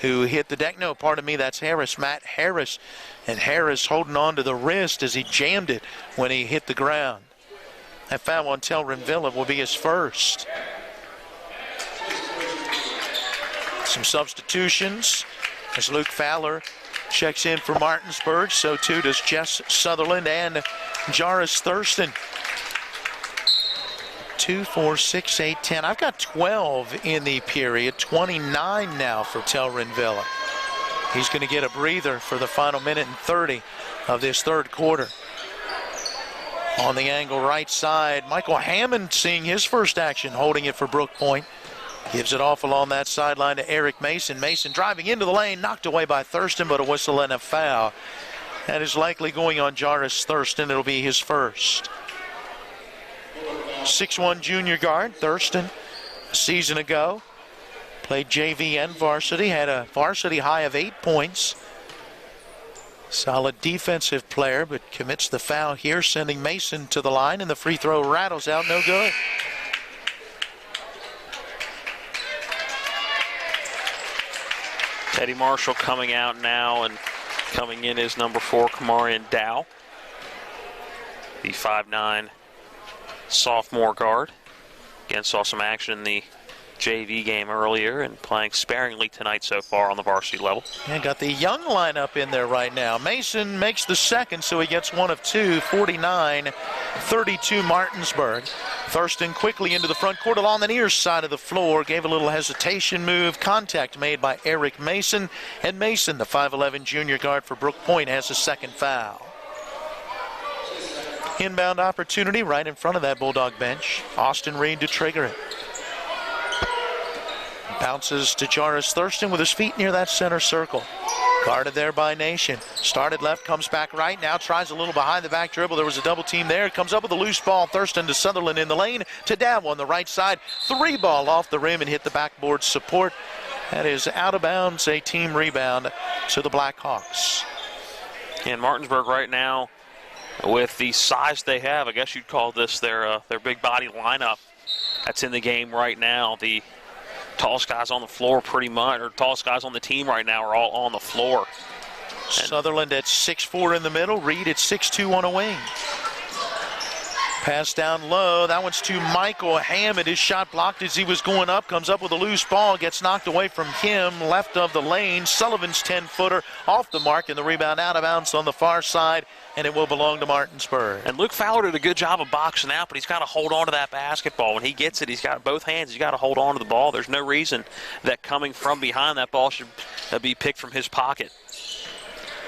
who hit the deck. No, pardon me, that's Harris, Matt Harris. And Harris holding on to the wrist as he jammed it when he hit the ground. That foul on Telrin Villa will be his first. Some substitutions as Luke Fowler checks in for Martinsburg. So too does Jess Sutherland and Jarvis Thurston. 2, 4, 6, 8, 10. I've got 12 in the period. 29 now for Telrin Villa. He's going to get a breather for the final minute and 30 of this third quarter. On the angle right side, Michael Hammond seeing his first action, holding it for Brooke Point. Gives it off along that sideline to Eric Mason. Mason driving into the lane, knocked away by Thurston, but a whistle and a foul. That is likely going on Jarvis Thurston. It'll be his first. 6'1" junior guard, Thurston, a season ago. Played JV and varsity, had a varsity high of 8 points. Solid defensive player, but commits the foul here, sending Mason to the line, and the free throw rattles out, no good. Teddy Marshall coming out now, and coming in is number 4, Kamarian Dow, the 5'9" sophomore guard. Again, saw some action in the JV game earlier and playing sparingly tonight so far on the varsity level. And got the young lineup in there right now. Mason makes the second, so he gets one of two, 49-32 Martinsburg. Thurston quickly into the front court along the near side of the floor, gave a little hesitation move, contact made by Eric Mason, and Mason, the 5'11" junior guard for Brooke Point, has a second foul. Inbound opportunity right in front of that Bulldog bench. Austin Reed to trigger it. Bounces to Jarvis Thurston with his feet near that center circle. Guarded there by Nation. Started left, comes back right. Now tries a little behind the back dribble. There was a double team there. Comes up with a loose ball. Thurston to Sutherland in the lane. To Dow on the right side. 3-ball off the rim and hit the backboard support. That is out of bounds. A team rebound to the Blackhawks. And Martinsburg right now, with the size they have, I guess you'd call this their big body lineup that's in the game right now. The tallest guys on the floor pretty much, or tallest guys on the team right now are all on the floor. Sutherland at 6'4" in the middle, Reed at 6'2" on a wing. Pass down low, that one's to Michael Hammond. His shot blocked as he was going up, comes up with a loose ball, gets knocked away from him, left of the lane. Sullivan's 10-footer off the mark, and the rebound out of bounds on the far side, and it will belong to Martinsburg. And Luke Fowler did a good job of boxing out, but he's got to hold on to that basketball. When he gets it, he's got both hands. He's got to hold on to the ball. There's no reason that coming from behind that ball should be picked from his pocket.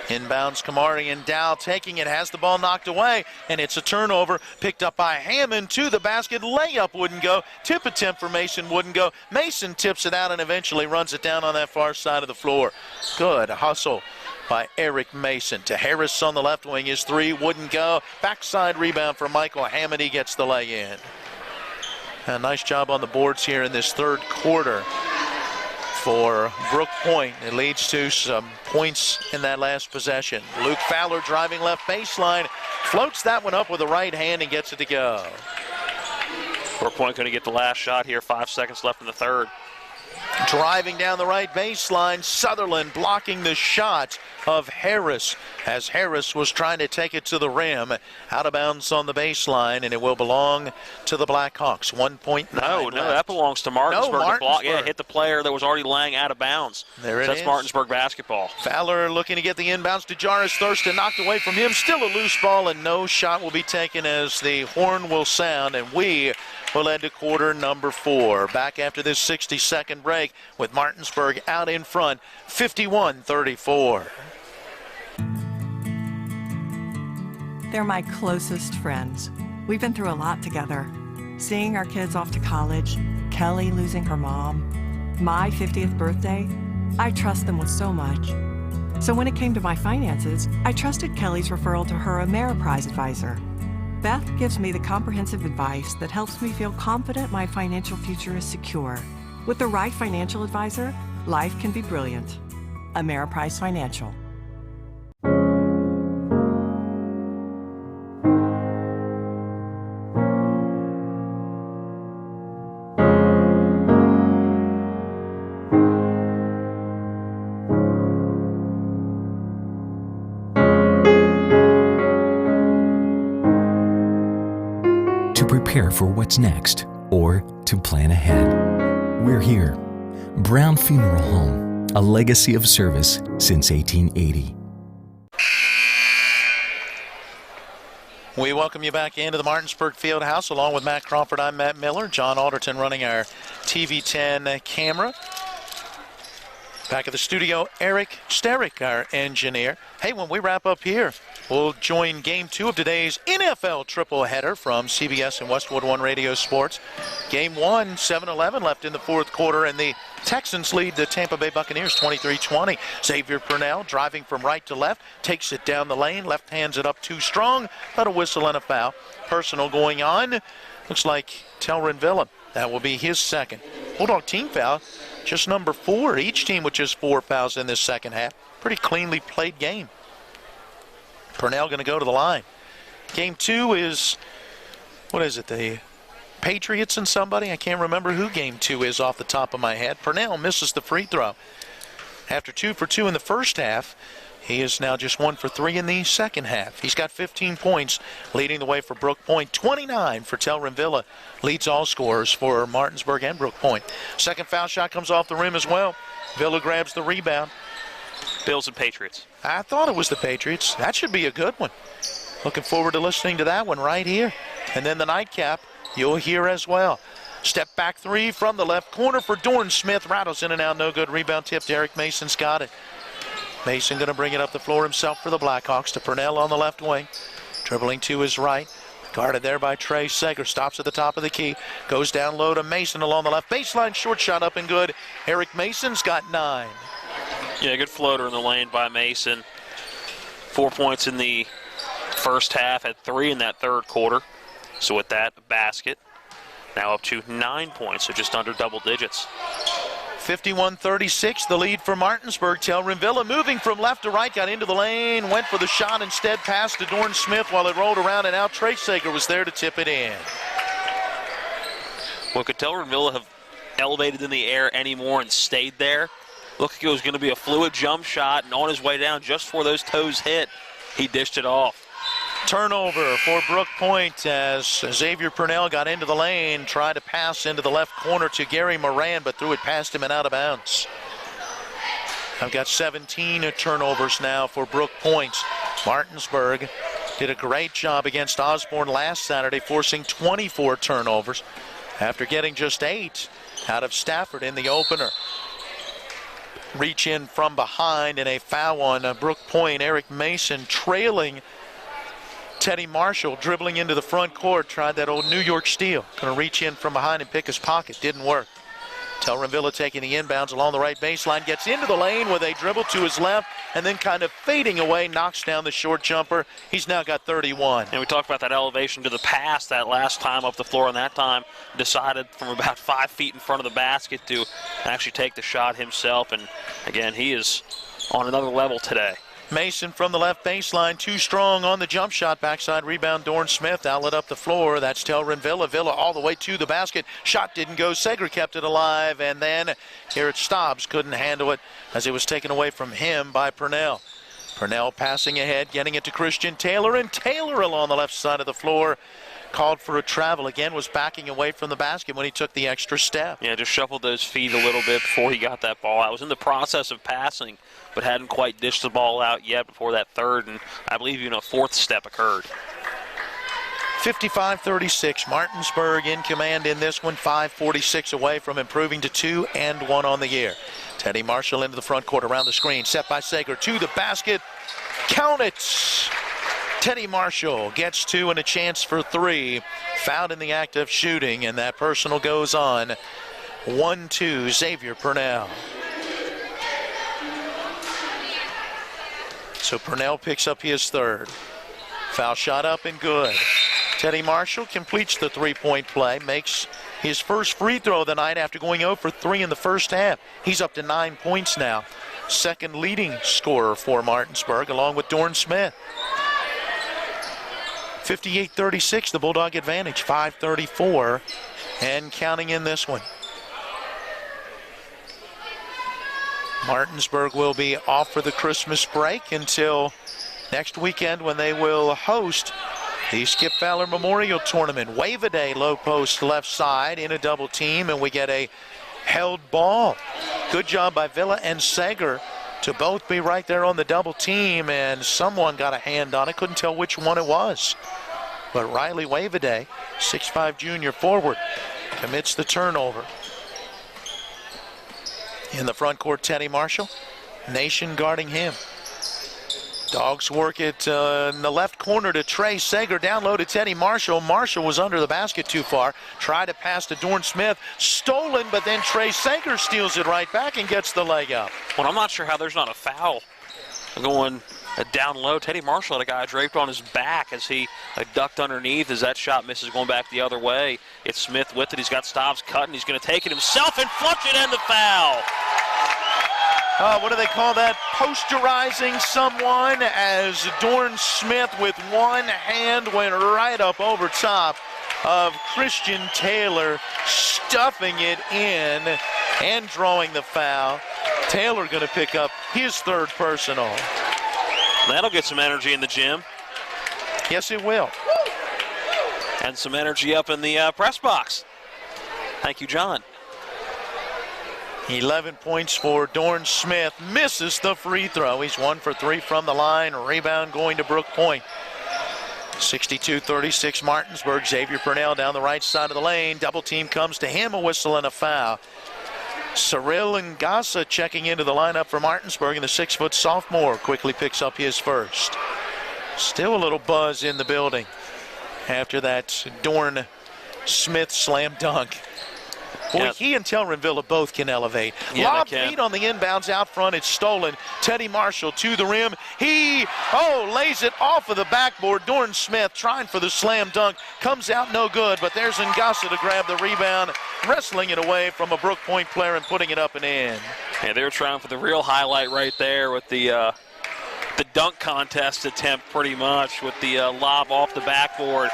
Inbounds Kamari, and Dow taking it, has the ball knocked away, and it's a turnover picked up by Hammond to the basket. Layup wouldn't go. Tip attempt for Mason wouldn't go. Mason tips it out and eventually runs it down on that far side of the floor. Good hustle by Eric Mason. To Harris on the left wing. His three wouldn't go. Backside rebound for Michael Hammond. He gets the lay-in. A nice job on the boards here in this third quarter for Brooke Point. It leads to some points in that last possession. Luke Fowler driving left baseline, floats that one up with the right hand and gets it to go. Brooke Point going to get the last shot here, 5 seconds left in the third. Driving down the right baseline, Sutherland blocking the shot of Harris as Harris was trying to take it to the rim. Out of bounds on the baseline, and it will belong to the Blackhawks. 1.9 No, left. that belongs to Martinsburg. No, Martinsburg. The block, yeah, hit the player that was already laying out of bounds. There it That's is. Martinsburg basketball. Fowler looking to get the inbounds to Jarvis Thurston, knocked away from him. Still a loose ball, and no shot will be taken as the horn will sound, and we will head to quarter number 4. Back after this 60-second break with Martinsburg out in front, 51-34. They're my closest friends. We've been through a lot together. Seeing our kids off to college, Kelly losing her mom, my 50th birthday. I trust them with so much. So when it came to my finances, I trusted Kelly's referral to her Ameriprise advisor. Beth gives me the comprehensive advice that helps me feel confident my financial future is secure. With the right financial advisor, life can be brilliant. Ameriprise Financial. Prepare for what's next or to plan ahead. We're here. Brown Funeral Home, a legacy of service since 1880. We welcome you back into the Martinsburg Fieldhouse along with Matt Crawford. I'm Matt Miller. John Alderton running our TV10 camera. Back at the studio, Eric Sterick, our engineer. Hey, when we wrap up here, we'll join Game 2 of today's NFL tripleheader from CBS and Westwood One Radio Sports. Game 1, 7-11 left in the fourth quarter, and the Texans lead the Tampa Bay Buccaneers 23-20. Xavier Purnell driving from right to left, takes it down the lane, left hands it up too strong, but a whistle and a foul. Personal going on. Looks like Telrin Villa. That will be his second. Bulldog team foul, just number 4. Each team with just 4 fouls in this second half. Pretty cleanly played game. Purnell going to go to the line. Game 2 is, what is it, the Patriots and somebody? I can't remember who game 2 is off the top of my head. Purnell misses the free throw. After 2 for 2 in the first half, he is now just 1 for 3 in the second half. He's got 15 points, leading the way for Brooke Point. 29 for Telrin Villa, leads all scorers for Martinsburg and Brooke Point. Second foul shot comes off the rim as well. Villa grabs the rebound. Bills and Patriots. I thought it was the Patriots. That should be a good one. Looking forward to listening to that one right here. And then the nightcap, you'll hear as well. Step back 3 from the left corner for Dorn Smith. Rattles in and out, no good. Rebound tip. Derek Mason's got it. Mason going to bring it up the floor himself for the Blackhawks to Purnell on the left wing. Dribbling to his right. Guarded there by Trey Sager. Stops at the top of the key. Goes down low to Mason along the left baseline. Short shot up and good. Eric Mason's got 9. Yeah, good floater in the lane by Mason. 4 points in the first half, had 3 in that third quarter. So with that basket, now up to 9 points, so just under double digits. 51-36, the lead for Martinsburg. Telrin Villa moving from left to right, got into the lane, went for the shot, instead passed to Dorn Smith while it rolled around, and out Trey Sager was there to tip it in. Well, could Telrin Villa have elevated in the air anymore and stayed there? Looked like it was going to be a fluid jump shot, and on his way down, just before those toes hit, he dished it off. Turnover for Brooke Point as Xavier Purnell got into the lane, tried to pass into the left corner to Gary Moran, but threw it past him and out of bounds. I've got 17 turnovers now for Brooke Point. Martinsburg did a great job against Osborne last Saturday, forcing 24 turnovers after getting just 8 out of Stafford in the opener. Reach in from behind and a foul on Brooke Point. Eric Mason trailing Teddy Marshall, dribbling into the front court, tried that old New York steal. Going to reach in from behind and pick his pocket. Didn't work. Telrin Villa taking the inbounds along the right baseline, gets into the lane with a dribble to his left, and then kind of fading away, knocks down the short jumper. He's now got 31. And we talked about that elevation to the pass that last time up the floor, and that time decided from about 5 feet in front of the basket to actually take the shot himself. And again, he is on another level today. Mason from the left baseline, too strong on the jump shot. Backside rebound, Dorn Smith, outlet up the floor. That's Telrin Villa. Villa all the way to the basket. Shot didn't go. Sager kept it alive. And then here it stops. Couldn't handle it as it was taken away from him by Purnell. Purnell passing ahead, getting it to Christian Taylor. And Taylor along the left side of the floor. Called for a travel again, was backing away from the basket when he took the extra step. Yeah, just shuffled those feet a little bit before he got that ball. I was in the process of passing, but hadn't quite dished the ball out yet before that third, and I believe even a fourth step occurred. 55-36, Martinsburg in command in this one, 5:46 away from improving to 2-1 on the year. Teddy Marshall into the front court around the screen, set by Sager to the basket. Count it! Teddy Marshall gets 2 and a chance for 3. Fouled in the act of shooting, and that personal goes on. 1-2, Xavier Purnell. So Purnell picks up his third. Foul shot up and good. Teddy Marshall completes the three-point play, makes his first free throw of the night after going 0 for 3 in the first half. He's up to 9 points now. Second leading scorer for Martinsburg, along with Dorn Smith. 58-36, the Bulldog advantage, 5:34, and counting in this one. Martinsburg will be off for the Christmas break until next weekend when they will host the Skip Fowler Memorial Tournament. Wave a day, low post left side in a double team, and we get a held ball. Good job by Villa and Sager to both be right there on the double team, and someone got a hand on it. Couldn't tell which one it was. But Riley Waveday, 6'5" junior forward, commits the turnover. In the front court, Teddy Marshall. Nation guarding him. Dogs work it in the left corner to Trey Sager. Down low to Teddy Marshall. Marshall was under the basket too far. Tried to pass to Dorn Smith. Stolen, but then Trey Sager steals it right back and gets the leg up. Well, I'm not sure how there's not a foul going down low. Teddy Marshall had a guy draped on his back as he ducked underneath as that shot misses going back the other way. It's Smith with it. He's got stops cutting. He's going to take it himself and flush it in the foul. what do they call that? Posterizing someone, as Dorn Smith with one hand went right up over top of Christian Taylor, stuffing it in and drawing the foul. Taylor going to pick up his third personal. That'll get some energy in the gym. Yes, it will. And some energy up in the press box. Thank you, John. 11 points for Dorn Smith. Misses the free throw. He's 1 for 3 from the line. Rebound going to Brooke Point. 62-36 Martinsburg. Xavier Purnell down the right side of the lane. Double team comes to him. A whistle and a foul. Cyril Ngasa checking into the lineup for Martinsburg, and the 6-foot sophomore quickly picks up his first. Still a little buzz in the building after that Dorn Smith slam dunk. Boy, he and Telrinville both can elevate. Lob feed on the inbounds out front. It's stolen. Teddy Marshall to the rim. He, lays it off of the backboard. Dorn Smith trying for the slam dunk. Comes out no good, but there's Ngasa to grab the rebound, wrestling it away from a Brooke Point player and putting it up and in. Yeah, they were trying for the real highlight right there with the dunk contest attempt, pretty much, with the lob off the backboard.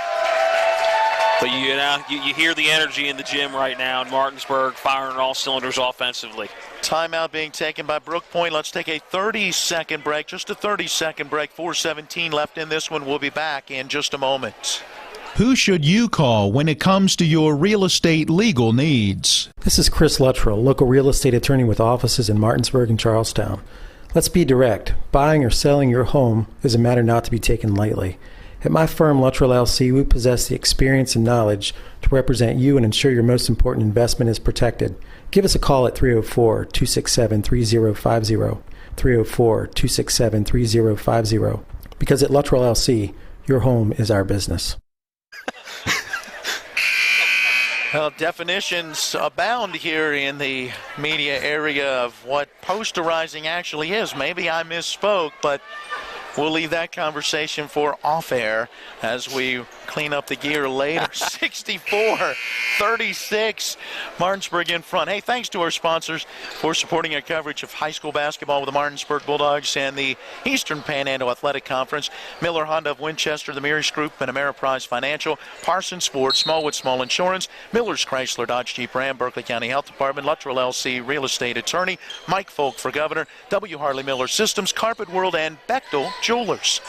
But you hear the energy in the gym right now in Martinsburg, firing on all cylinders offensively. Timeout being taken by Brooke Point. Let's take a 30-second break, just a 30-second break. 4:17 left in this one. We'll be back in just a moment. Who should you call when it comes to your real estate legal needs? This is Chris Luttrell, local real estate attorney with offices in Martinsburg and Charlestown. Let's be direct. Buying or selling your home is a matter not to be taken lightly. At my firm, Luttrell LLC, we possess the experience and knowledge to represent you and ensure your most important investment is protected. Give us a call at 304-267-3050, 304-267-3050, because at Luttrell LLC, your home is our business. Well, definitions abound here in the media area of what posterizing actually is. Maybe I misspoke, but we'll leave that conversation for off-air as we clean up the gear later. 64-36, Martinsburg in front. Hey, thanks to our sponsors for supporting our coverage of high school basketball with the Martinsburg Bulldogs and the Eastern Panhandle Athletic Conference. Miller Honda of Winchester, the Mears Group, and Ameriprise Financial, Parsons Ford, Smallwood Small Insurance, Miller's Chrysler Dodge Jeep Ram, Berkeley County Health Department, Luttrell LC Real Estate Attorney, Mike Folk for Governor, W. Harley Miller Systems, Carpet World, and Bechtel Jewelers.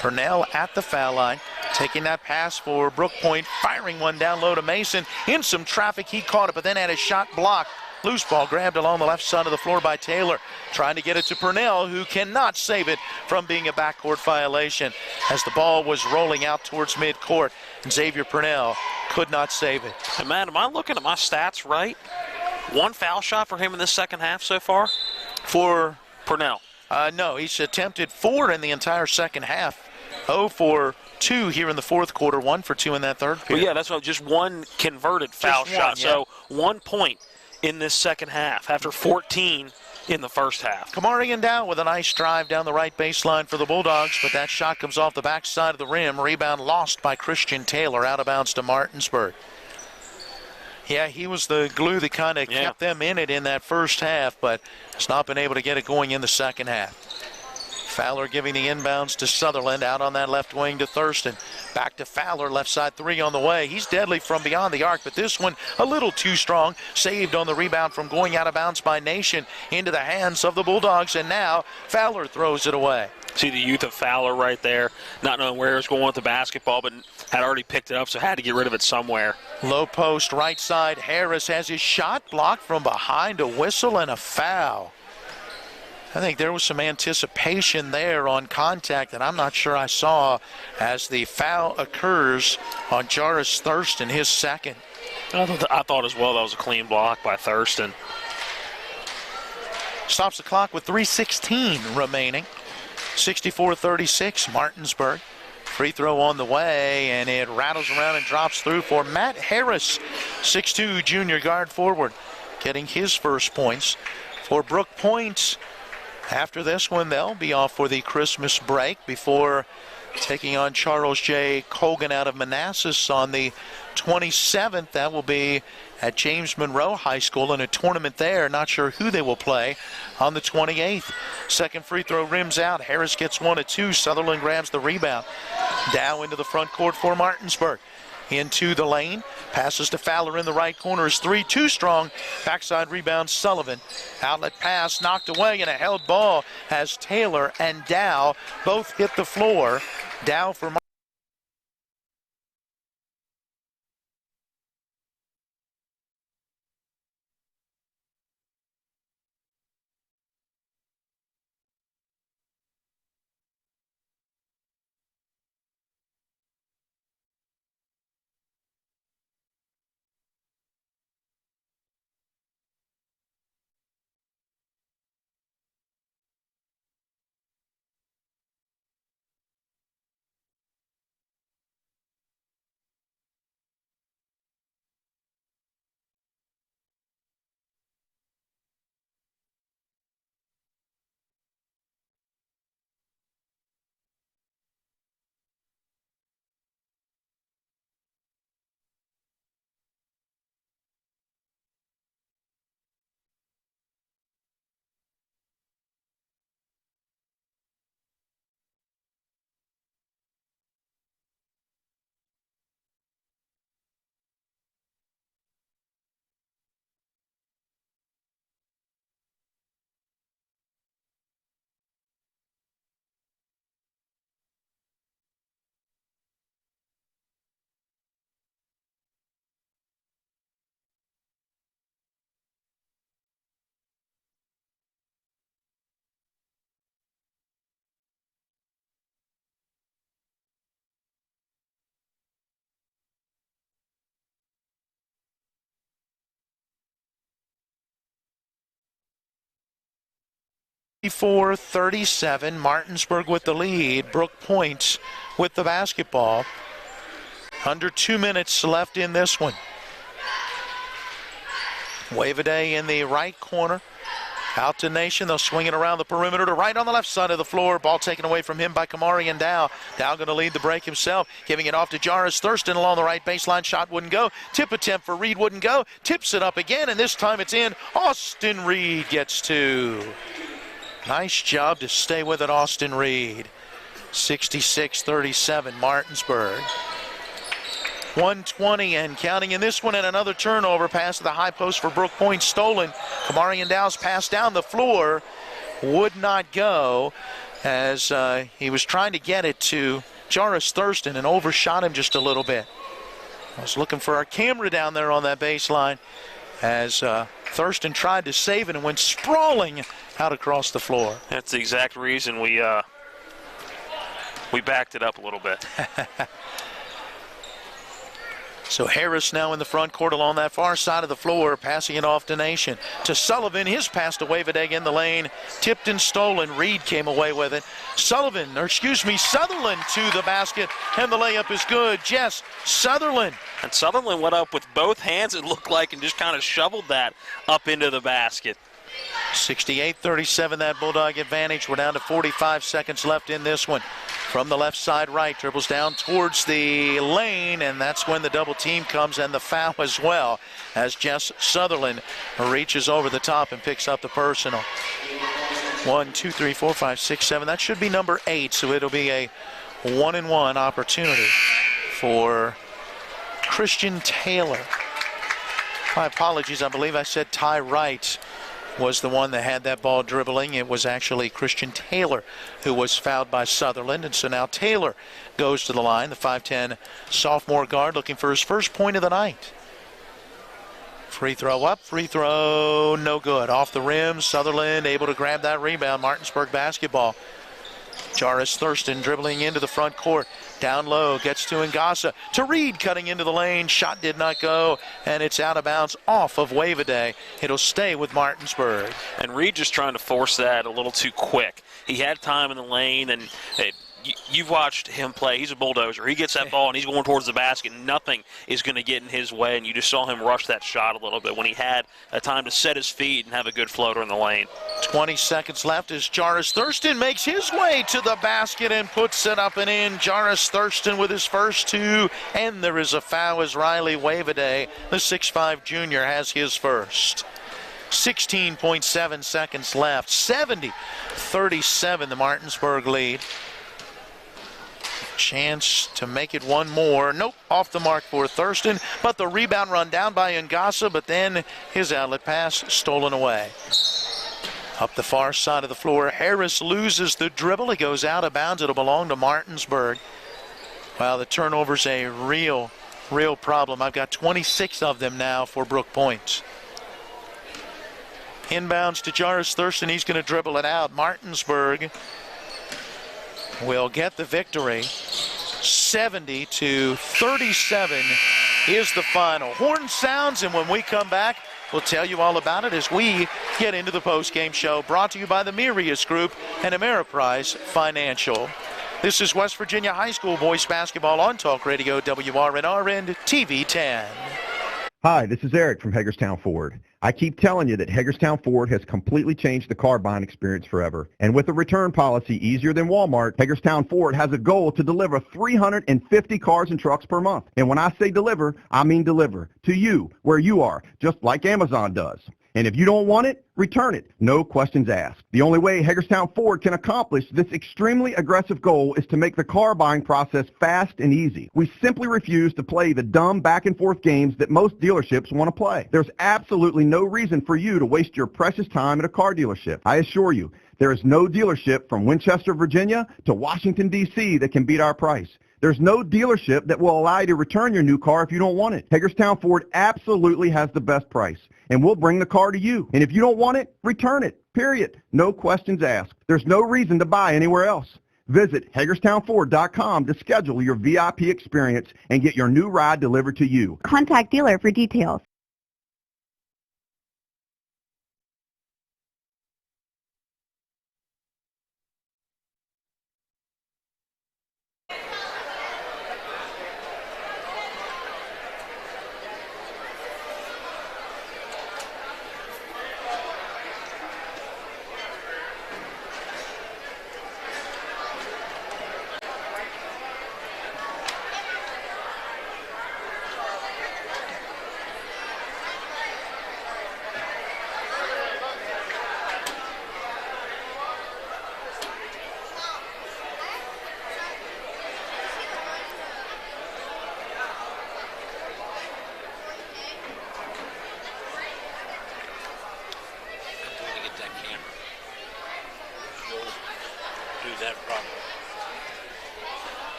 Purnell at the foul line, taking that pass for Brooke Point, firing one down low to Mason. In some traffic, he caught it, but then had his shot blocked. Loose ball grabbed along the left side of the floor by Taylor, trying to get it to Purnell, who cannot save it from being a backcourt violation. As the ball was rolling out towards midcourt, Xavier Purnell could not save it. Hey, man, am I looking at my stats right? One foul shot for him in this second half so far? For Purnell. No, he's attempted 4 in the entire second half. 0 for 2 here in the fourth quarter, 1 for 2 in that third period. Well, yeah, that's just one converted foul shot. So 1 point in this second half after 14 in the first half. Kamarian down with a nice drive down the right baseline for the Bulldogs, but that shot comes off the backside of the rim. Rebound lost by Christian Taylor, out of bounds to Martinsburg. Yeah, he was the glue that kind of kept them in it in that first half, but has not been able to get it going in the second half. Fowler giving the inbounds to Sutherland, out on that left wing to Thurston. Back to Fowler, left side 3 on the way. He's deadly from beyond the arc, but this one a little too strong. Saved on the rebound from going out of bounds by Nation into the hands of the Bulldogs, and now Fowler throws it away. See the youth of Fowler right there, not knowing where he was going with the basketball, but had already picked it up, so had to get rid of it somewhere. Low post, right side. Harris has his shot blocked from behind, a whistle and a foul. I think there was some anticipation there on contact that I'm not sure I saw as the foul occurs on Jarvis Thurston, his second. I thought as well that was a clean block by Thurston. Stops the clock with 3:16 remaining. 64-36, Martinsburg. Free throw on the way, and it rattles around and drops through for Matt Harris, 6'2", junior guard forward, getting his first points for Brooke Point. After this one, they'll be off for the Christmas break before taking on Charles J. Colgan out of Manassas on the 27th. That will be at James Monroe High School in a tournament there. Not sure who they will play on the 28th. Second free throw rims out. Harris gets 1 of 2. Sutherland grabs the rebound. Dow into the front court for Martinsburg. Into the lane. Passes to Fowler in the right corner. Is 3 too strong. Backside rebound Sullivan. Outlet pass knocked away, and a held ball as Taylor and Dow both hit the floor. Dow for .34-37, Martinsburg with the lead. Brooke points with the basketball. Under 2 minutes left in this one. Waveday in the right corner. Out to Nation. They'll swing it around the perimeter to right on the left side of the floor. Ball taken away from him by Kamari and Dow. Dow going to lead the break himself. Giving it off to Jarvis Thurston along the right baseline. Shot wouldn't go. Tip attempt for Reed wouldn't go. Tips it up again, and this time it's in. Austin Reed gets 2. Nice job to stay with it, Austin Reed. 66-37, Martinsburg. 120 and counting in this one, and another turnover. Pass to the high post for Brooke Point, stolen. Kamari and Dow's pass down the floor would not go as he was trying to get it to Jarvis Thurston and overshot him just a little bit. I was looking for our camera down there on that baseline as Thurston tried to save it and went sprawling out across the floor. That's the exact reason we backed it up a little bit. So Harris now in the front court along that far side of the floor, passing it off to Nation. To Sullivan, his pass to Waveday in the lane. Tipped and stolen. Reed came away with it. Sutherland to the basket, and the layup is good. Jess Sutherland. And Sutherland went up with both hands, it looked like, and just kind of shoveled that up into the basket. 68-37, that Bulldog advantage. We're down to 45 seconds left in this one. From the left side right, dribbles down towards the lane, and that's when the double team comes and the foul as well, as Jess Sutherland reaches over the top and picks up the personal. 1, 2, 3, 4, 5, 6, 7. That should be number 8, so it'll be a 1-and-1 opportunity for Christian Taylor. My apologies, I believe I said Ty Wright was the one that had that ball dribbling. It was actually Christian Taylor who was fouled by Sutherland, and so now Taylor goes to the line, the 5'10 sophomore guard, looking for his first point of the night. Free throw up, free throw no good. Off the rim, Sutherland able to grab that rebound. Martinsburg basketball. Jarvis Thurston dribbling into the front court. Down low, gets to Ngasa. To Reed, cutting into the lane. Shot did not go, and it's out of bounds off of Waveday. It'll stay with Martinsburg. And Reed just trying to force that a little too quick. He had time in the lane, and you've watched him play. He's a bulldozer. He gets that ball and he's going towards the basket. Nothing is going to get in his way, and you just saw him rush that shot a little bit when he had a time to set his feet and have a good floater in the lane. 20 seconds left as Jarvis Thurston makes his way to the basket and puts it up and in. Jarvis Thurston with his first two, and there is a foul as Riley Waveday, the 6'5 junior, has his first. 16.7 seconds left. 70-37, the Martinsburg lead. Chance to make it one more. Nope, off the mark for Thurston, but the rebound run down by Ngasa, but then his outlet pass stolen away. Up the far side of the floor, Harris loses the dribble. He goes out of bounds. It'll belong to Martinsburg. Wow, the turnover's a real problem. I've got 26 of them now for Brooke Point. Inbounds to Jarvis Thurston. He's going to dribble it out. Martinsburg will get the victory. 70-37 is the final. Horn sounds, and when we come back, we'll tell you all about it as we get into the post-game show, brought to you by the Mirius Group and Ameriprise Financial. This is West Virginia High School boys basketball on Talk Radio WRNR and TV 10. Hi, this is Eric from Hagerstown Ford. I keep telling you that Hagerstown Ford has completely changed the car buying experience forever. And with a return policy easier than Walmart, Hagerstown Ford has a goal to deliver 350 cars and trucks per month. And when I say deliver, I mean deliver to you, where you are, just like Amazon does. And if you don't want it, return it. No questions asked. The only way Hagerstown Ford can accomplish this extremely aggressive goal is to make the car buying process fast and easy. We simply refuse to play the dumb back and forth games that most dealerships want to play. There's absolutely no reason for you to waste your precious time at a car dealership. I assure you, there is no dealership from Winchester, Virginia to Washington, D.C. that can beat our price. There's no dealership that will allow you to return your new car if you don't want it. Hagerstown Ford absolutely has the best price, and we'll bring the car to you. And if you don't want it, return it, period. No questions asked. There's no reason to buy anywhere else. Visit HagerstownFord.com to schedule your VIP experience and get your new ride delivered to you. Contact dealer for details.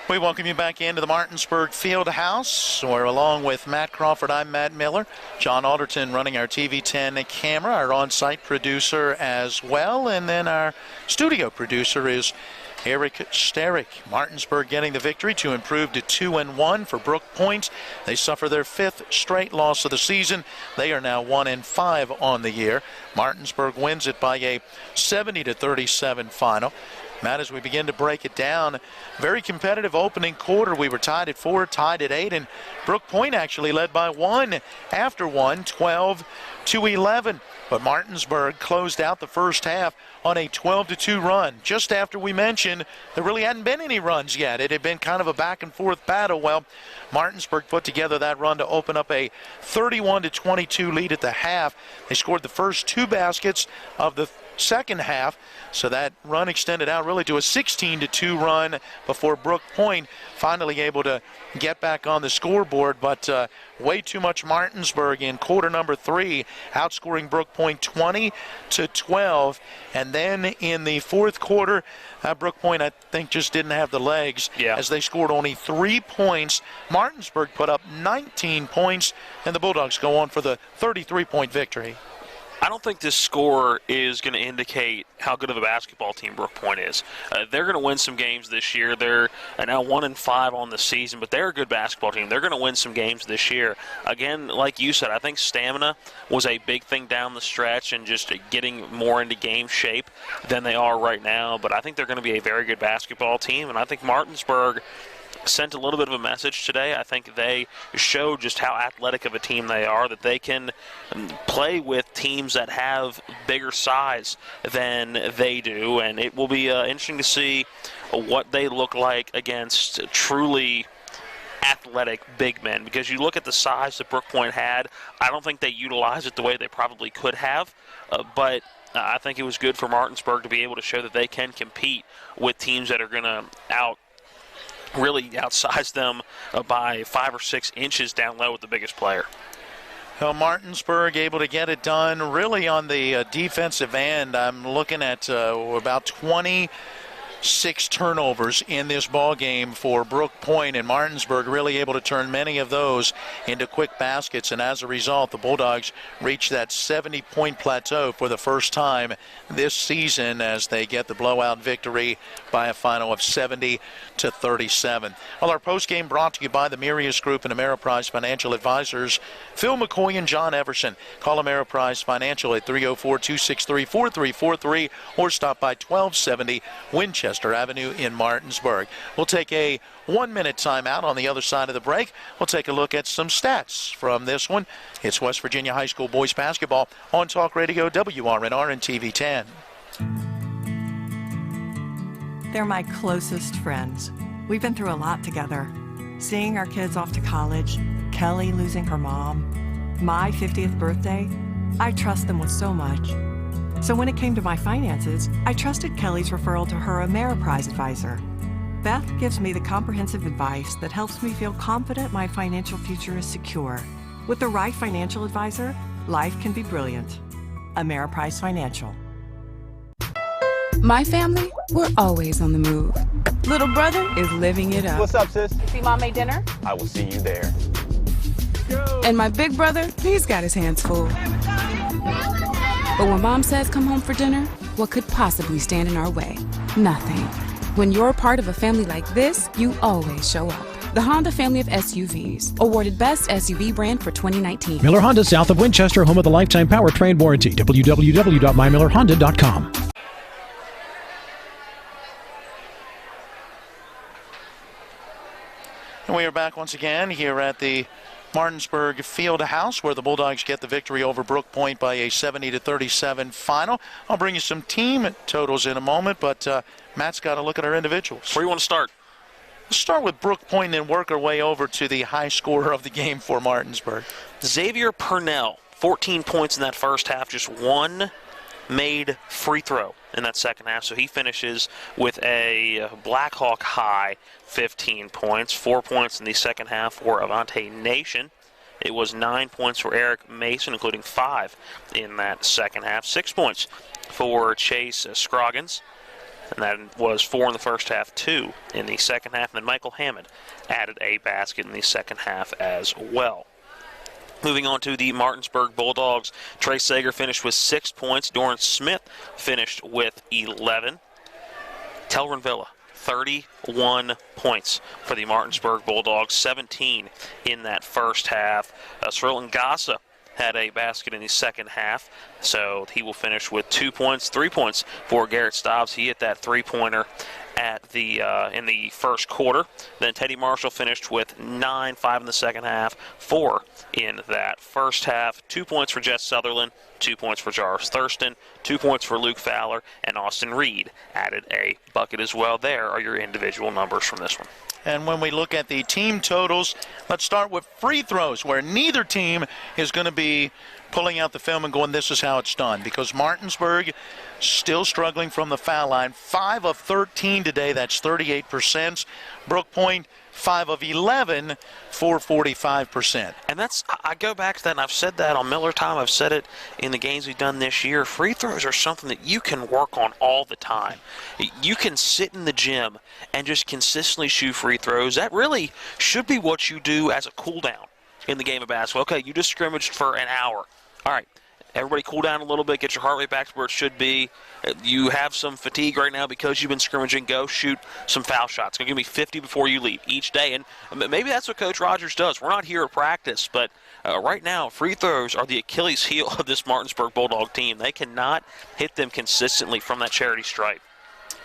We welcome you back into the Martinsburg Field House, where along with Matt Crawford, I'm Matt Miller. John Alderton running our TV 10 camera, our on-site producer as well. And then our studio producer is Eric Sterick. Martinsburg getting the victory to improve to 2-1 for Brooke Point. They suffer their 5th straight loss of the season. They are now 1-5 on the year. Martinsburg wins it by a 70-37 final. Matt, as we begin to break it down, very competitive opening quarter. We were tied at 4, tied at 8, and Brooke Point actually led by 1 after 1, 12-11. But Martinsburg closed out the first half on a 12-2 run. Just after we mentioned there really hadn't been any runs yet. It had been kind of a back-and-forth battle. Well, Martinsburg put together that run to open up a 31-22 lead at the half. They scored the first 2 baskets of the second half, so that run extended out really to a 16-2 run before Brooke Point finally able to get back on the scoreboard. But way too much Martinsburg in quarter number 3, outscoring Brooke Point 20-12. And then in the fourth quarter, Brooke Point, I think, just didn't have the legs as they scored only 3 points. Martinsburg put up 19 points, and the Bulldogs go on for the 33-point victory. I don't think this score is going to indicate how good of a basketball team Brooke Point is. They're going to win some games this year. They're now 1-5 on the season, but they're a good basketball team. They're going to win some games this year. Again, like you said, I think stamina was a big thing down the stretch and just getting more into game shape than they are right now. But I think they're going to be a very good basketball team, and I think Martinsburg sent a little bit of a message today. I think they showed just how athletic of a team they are, that they can play with teams that have bigger size than they do, and it will be interesting to see what they look like against truly athletic big men, because you look at the size that Brooke Point had, I don't think they utilized it the way they probably could have, but I think it was good for Martinsburg to be able to show that they can compete with teams that are going to really outsize them by 5 or 6 inches down low with the biggest player. Well, Martinsburg able to get it done really on the defensive end. I'm looking at about 26 turnovers in this ball game for Brooke Point, and Martinsburg really able to turn many of those into quick baskets, and as a result the Bulldogs reach that 70-point plateau for the first time this season as they get the blowout victory by a final of 70-37. Well, our postgame brought to you by the Mirius Group and Ameriprise Financial Advisors, Phil McCoy and John Everson. Call Ameriprise Financial at 304-263-4343 or stop by 1270 Winchester Avenue in Martinsburg. We'll take a 1-minute timeout. On the other side of the break, we'll take a look at some stats from this one. It's West Virginia High School boys basketball on Talk Radio WRNR and TV 10. They're my closest friends. We've been through a lot together. Seeing our kids off to college, Kelly losing her mom, my 50th birthday, I trust them with so much. So when it came to my finances, I trusted Kelly's referral to her Ameriprise advisor. Beth gives me the comprehensive advice that helps me feel confident my financial future is secure. With the right financial advisor, life can be brilliant. Ameriprise Financial. My family, we're always on the move. Little brother is living it up. What's up, sis? See Mom made dinner? I will see you there. And my big brother, he's got his hands full. But when Mom says come home for dinner, what could possibly stand in our way? Nothing. When you're part of a family like this, you always show up. The Honda family of SUVs, awarded Best SUV Brand for 2019. Miller Honda, south of Winchester, home of the lifetime powertrain warranty. www.mymillerhonda.com. And we are back once again here at the Martinsburg Field House, where the Bulldogs get the victory over Brooke Point by a 70-37 final. I'll bring you some team totals in a moment, but Matt's got to look at our individuals. Where do you want to start? Let's start with Brooke Point and then work our way over to the high scorer of the game for Martinsburg. Xavier Purnell, 14 points in that first half, just one made free throw in that second half. So he finishes with a Blackhawk high 15 points, 4 points in the second half for Avante Nation. It was 9 points for Eric Mason, including 5 in that second half. 6 points for Chase Scroggins, and that was 4 in the first half, 2 in the second half. And then Michael Hammond added a basket in the second half as well. Moving on to the Martinsburg Bulldogs, Trey Sager finished with 6 points. Doran Smith finished with 11. Telrin Villa, 31 points for the Martinsburg Bulldogs, 17 in that first half. Cyril Ngasa had a basket in the second half, so he will finish with 2 points. 3 points for Garrett Stobbs. He hit that three-pointer at the in the first quarter. Then Teddy Marshall finished with 9, 5 in the second half, 4 in that first half. 2 points for Jess Sutherland, 2 points for Jarvis Thurston, 2 points for Luke Fowler, and Austin Reed added a bucket as well. There are your individual numbers from this one. And when we look at the team totals, let's start with free throws, where neither team is going to be pulling out the film and going, this is how it's done, because Martinsburg still struggling from the foul line. 5 of 13 today, that's 38%. Brooke Point, 5 of 11 for 45%. And that's, I go back to that, and I've said that on Miller Time. I've said it in the games we've done this year. Free throws are something that you can work on all the time. You can sit in the gym and just consistently shoot free throws. That really should be what you do as a cool down in the game of basketball. Okay, you just scrimmaged for an hour. All right, everybody cool down a little bit, get your heart rate back to where it should be. You have some fatigue right now because you've been scrimmaging. Go shoot some foul shots. It's going to give me 50 before you leave each day. And maybe that's what Coach Rogers does. We're not here at practice, but right now free throws are the Achilles heel of this Martinsburg Bulldog team. They cannot hit them consistently from that charity stripe.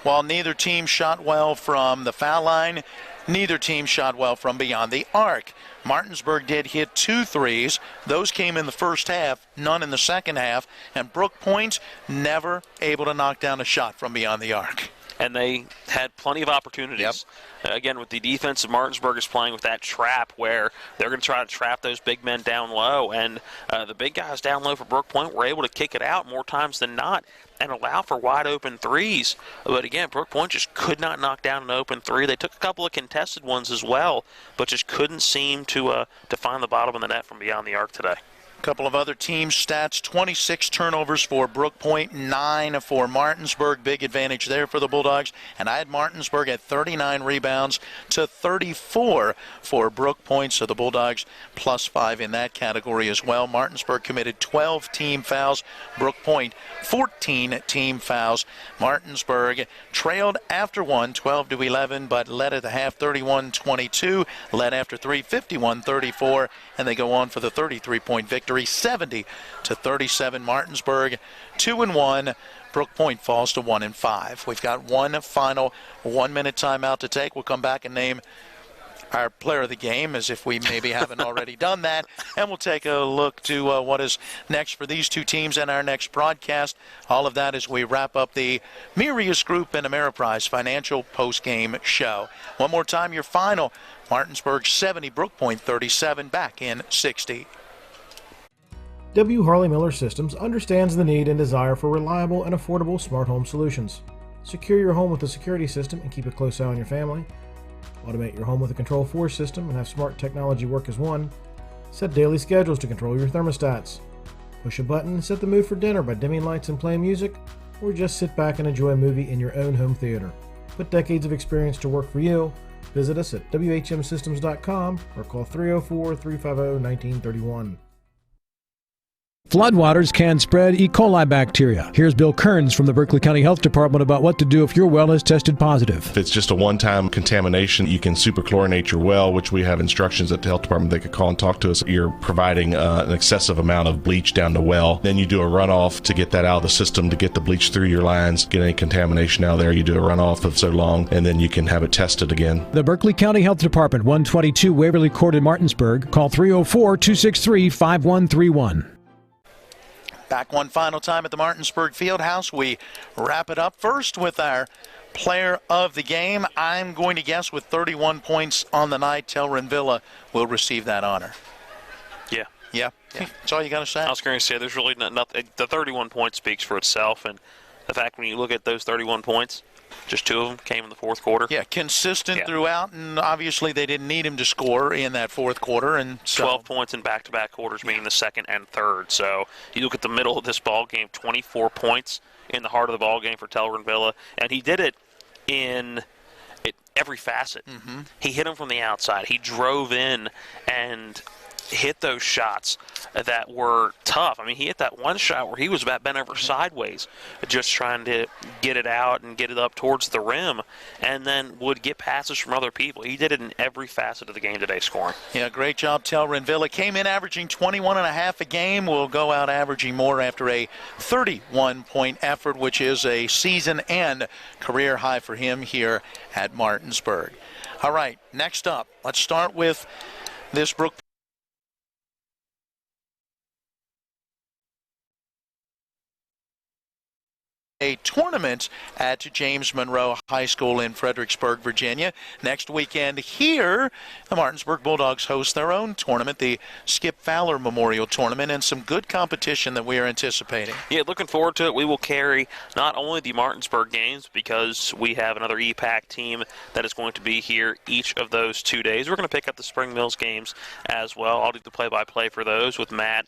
While neither team shot well from the foul line, neither team shot well from beyond the arc. Martinsburg did hit 2 threes. Those came in the first half, none in the second half. And Brooke Point never able to knock down a shot from beyond the arc. And they had plenty of opportunities. Again, with the defense, Martinsburg is playing with that trap where they're going to try to trap those big men down low. And the big guys down low for Brooke Point were able to kick it out more times than not and allow for wide open threes. But again, Brooke Point just could not knock down an open three. They took a couple of contested ones as well, but just couldn't seem to find the bottom of the net from beyond the arc today. Couple of other team stats, 26 turnovers for Brooke Point, 9 for Martinsburg. Big advantage there for the Bulldogs. And I had Martinsburg at 39 rebounds to 34 for Brooke Point. So the Bulldogs +5 in that category as well. Martinsburg committed 12 team fouls. Brooke Point 14 team fouls. Martinsburg trailed after 1, 12-11, but led at the half 31-22. Led after 3, 51-34. And they go on for the 33-point victory. 70-37 Martinsburg, 2-1. Brooke Point falls to 1-5. We've got one final 1-minute timeout to take. We'll come back and name our player of the game, as if we maybe haven't already done that, and we'll take a look to what is next for these two teams in our next broadcast. All of that as we wrap up the Mirius Group and Ameriprise Financial Post-Game Show. One more time, your final: Martinsburg 70, Brooke Point 37, back in 60. W. Harley Miller Systems understands the need and desire for reliable and affordable smart home solutions. Secure your home with a security system and keep a close eye on your family. Automate your home with a Control4 system and have smart technology work as one. Set daily schedules to control your thermostats. Push a button and set the mood for dinner by dimming lights and playing music, or just sit back and enjoy a movie in your own home theater. Put decades of experience to work for you. Visit us at WHMsystems.com or call 304-350-1931. Floodwaters can spread E. coli bacteria. Here's Bill Kearns from the Berkeley County Health Department about what to do if your well is tested positive. If it's just a one-time contamination, you can superchlorinate your well, which we have instructions at the health department. They could call and talk to us. You're providing an excessive amount of bleach down the well. Then you do a runoff to get that out of the system, to get the bleach through your lines, get any contamination out there. You do a runoff of so long, and then you can have it tested again. The Berkeley County Health Department, 122 Waverly Court in Martinsburg. Call 304-263-5131. Back one final time at the Martinsburg Fieldhouse. We wrap it up first with our player of the game. I'm going to guess with 31 points on the night, Telrin Villa will receive that honor. Yeah. That's all you got to say. I was going to say there's really nothing. The 31 points speaks for itself, and the fact when you look at those 31 points, just 2 of them came in the fourth quarter. Yeah, consistent throughout, and obviously they didn't need him to score in that fourth quarter. And so 12 points in back-to-back quarters, being the second and third. So you look at the middle of this ball game, 24 points in the heart of the ball game for Telrin Villa, and he did it in every facet. Mm-hmm. He hit him from the outside. He drove in and hit those shots that were tough. I mean, he hit that one shot where he was about bent over sideways, just trying to get it out and get it up towards the rim, and then would get passes from other people. He did it in every facet of the game today, scoring. Yeah, great job, Telrin Villa. Came in averaging 21.5 a game. Will go out averaging more after a 31-point effort, which is a season-end career high for him here at Martinsburg. All right, next up, let's start with this Brooke a tournament at James Monroe High School in Fredericksburg, Virginia. Next weekend here, the Martinsburg Bulldogs host their own tournament, the Skip Fowler Memorial Tournament, and some good competition that we are anticipating. Yeah, looking forward to it. We will carry not only the Martinsburg games, because we have another EPAC team that is going to be here each of those 2 days. We're going to pick up the Spring Mills games as well. I'll do the play-by-play for those with Matt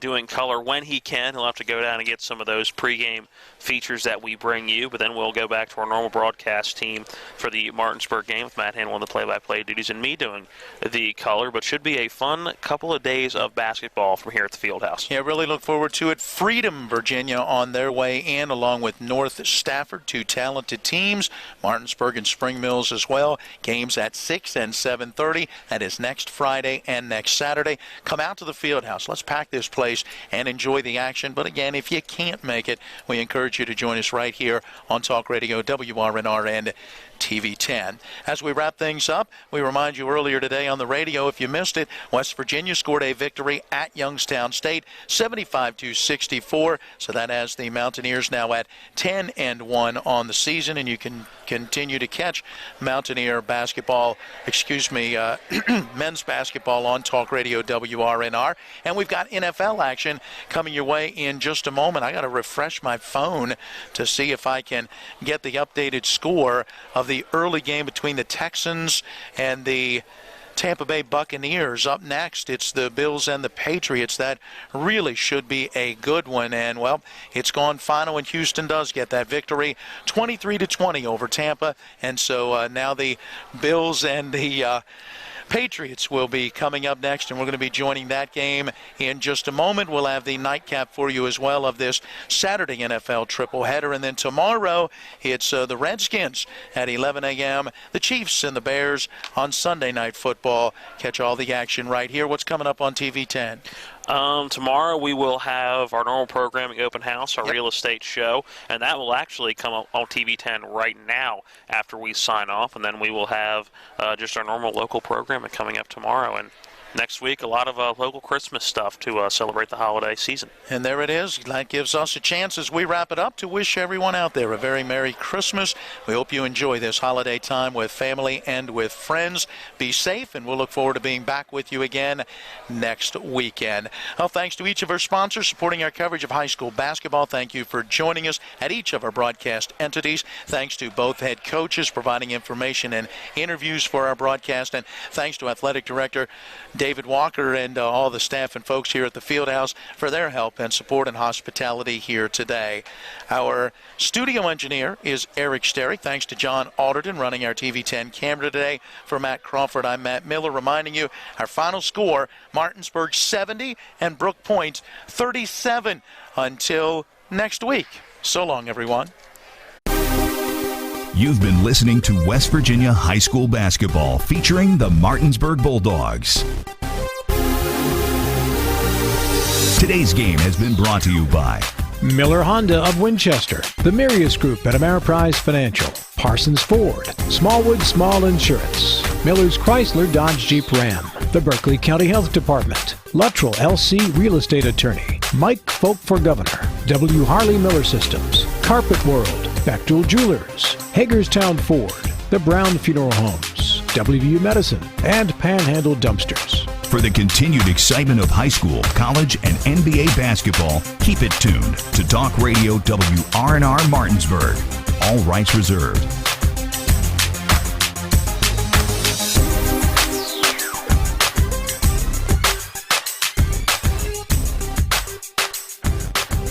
doing color when he can. He'll have to go down and get some of those pregame features features that we bring you, but then we'll go back to our normal broadcast team for the Martinsburg game with Matt handling the play-by-play duties and me doing the color, but should be a fun couple of days of basketball from here at the Fieldhouse. Yeah, really look forward to it. Freedom, Virginia on their way in, along with North Stafford, two talented teams. Martinsburg and Spring Mills as well. Games at 6 and 7:30. That is next Friday and next Saturday. Come out to the Fieldhouse. Let's pack this place and enjoy the action. But again, if you can't make it, we encourage you to join us right here on Talk Radio WRNR and TV 10. As we wrap things up, we remind you earlier today on the radio, if you missed it, West Virginia scored a victory at Youngstown State, 75-64. So that has the Mountaineers now at 10-1 on the season, and you can continue to catch Mountaineer basketball, men's basketball on Talk Radio WRNR. And we've got NFL action coming your way in just a moment. I got to refresh my phone to see if I can get the updated score of the early game between the Texans and the Tampa Bay Buccaneers. Up next, it's the Bills and the Patriots. That really should be a good one. And, well, it's gone final, and Houston does get that victory, 23-20 over Tampa. And so now the Bills and the Patriots will be coming up next, and we're going to be joining that game in just a moment. We'll have the nightcap for you as well of this Saturday NFL triple-header. And then tomorrow, it's the Redskins at 11 a.m., the Chiefs and the Bears on Sunday Night Football. Catch all the action right here. What's coming up on TV 10? Tomorrow we will have our normal programming open house, our real estate show, and that will actually come up on TV 10 right now after we sign off, and then we will have just our normal local programming coming up tomorrow. And next week, a lot of local Christmas stuff to celebrate the holiday season. And there it is. That gives us a chance as we wrap it up to wish everyone out there a very Merry Christmas. We hope you enjoy this holiday time with family and with friends. Be safe, and we'll look forward to being back with you again next weekend. Well, thanks to each of our sponsors supporting our coverage of high school basketball. Thank you for joining us at each of our broadcast entities. Thanks to both head coaches providing information and interviews for our broadcast. And thanks to Athletic Director David Walker and all the staff and folks here at the Fieldhouse for their help and support and hospitality here today. Our studio engineer is Eric Sterick. Thanks to John Alderton running our TV 10 camera today. For Matt Crawford, I'm Matt Miller, reminding you our final score, Martinsburg 70 and Brooke Point 37. Until next week. So long, everyone. You've been listening to West Virginia High School Basketball featuring the Martinsburg Bulldogs. Today's game has been brought to you by Miller Honda of Winchester, the Marius Group at Ameriprise Financial, Parsons Ford, Smallwood Small Insurance, Miller's Chrysler Dodge Jeep Ram, the Berkeley County Health Department, Luttrell LC Real Estate Attorney, Mike Folk for Governor, W. Harley Miller Systems, Carpet World, Bechtel Jewelers, Hagerstown Ford, the Brown Funeral Homes, WVU Medicine, and Panhandle Dumpsters. For the continued excitement of high school, college, and NBA basketball, keep it tuned to Talk Radio WRNR Martinsburg. All rights reserved.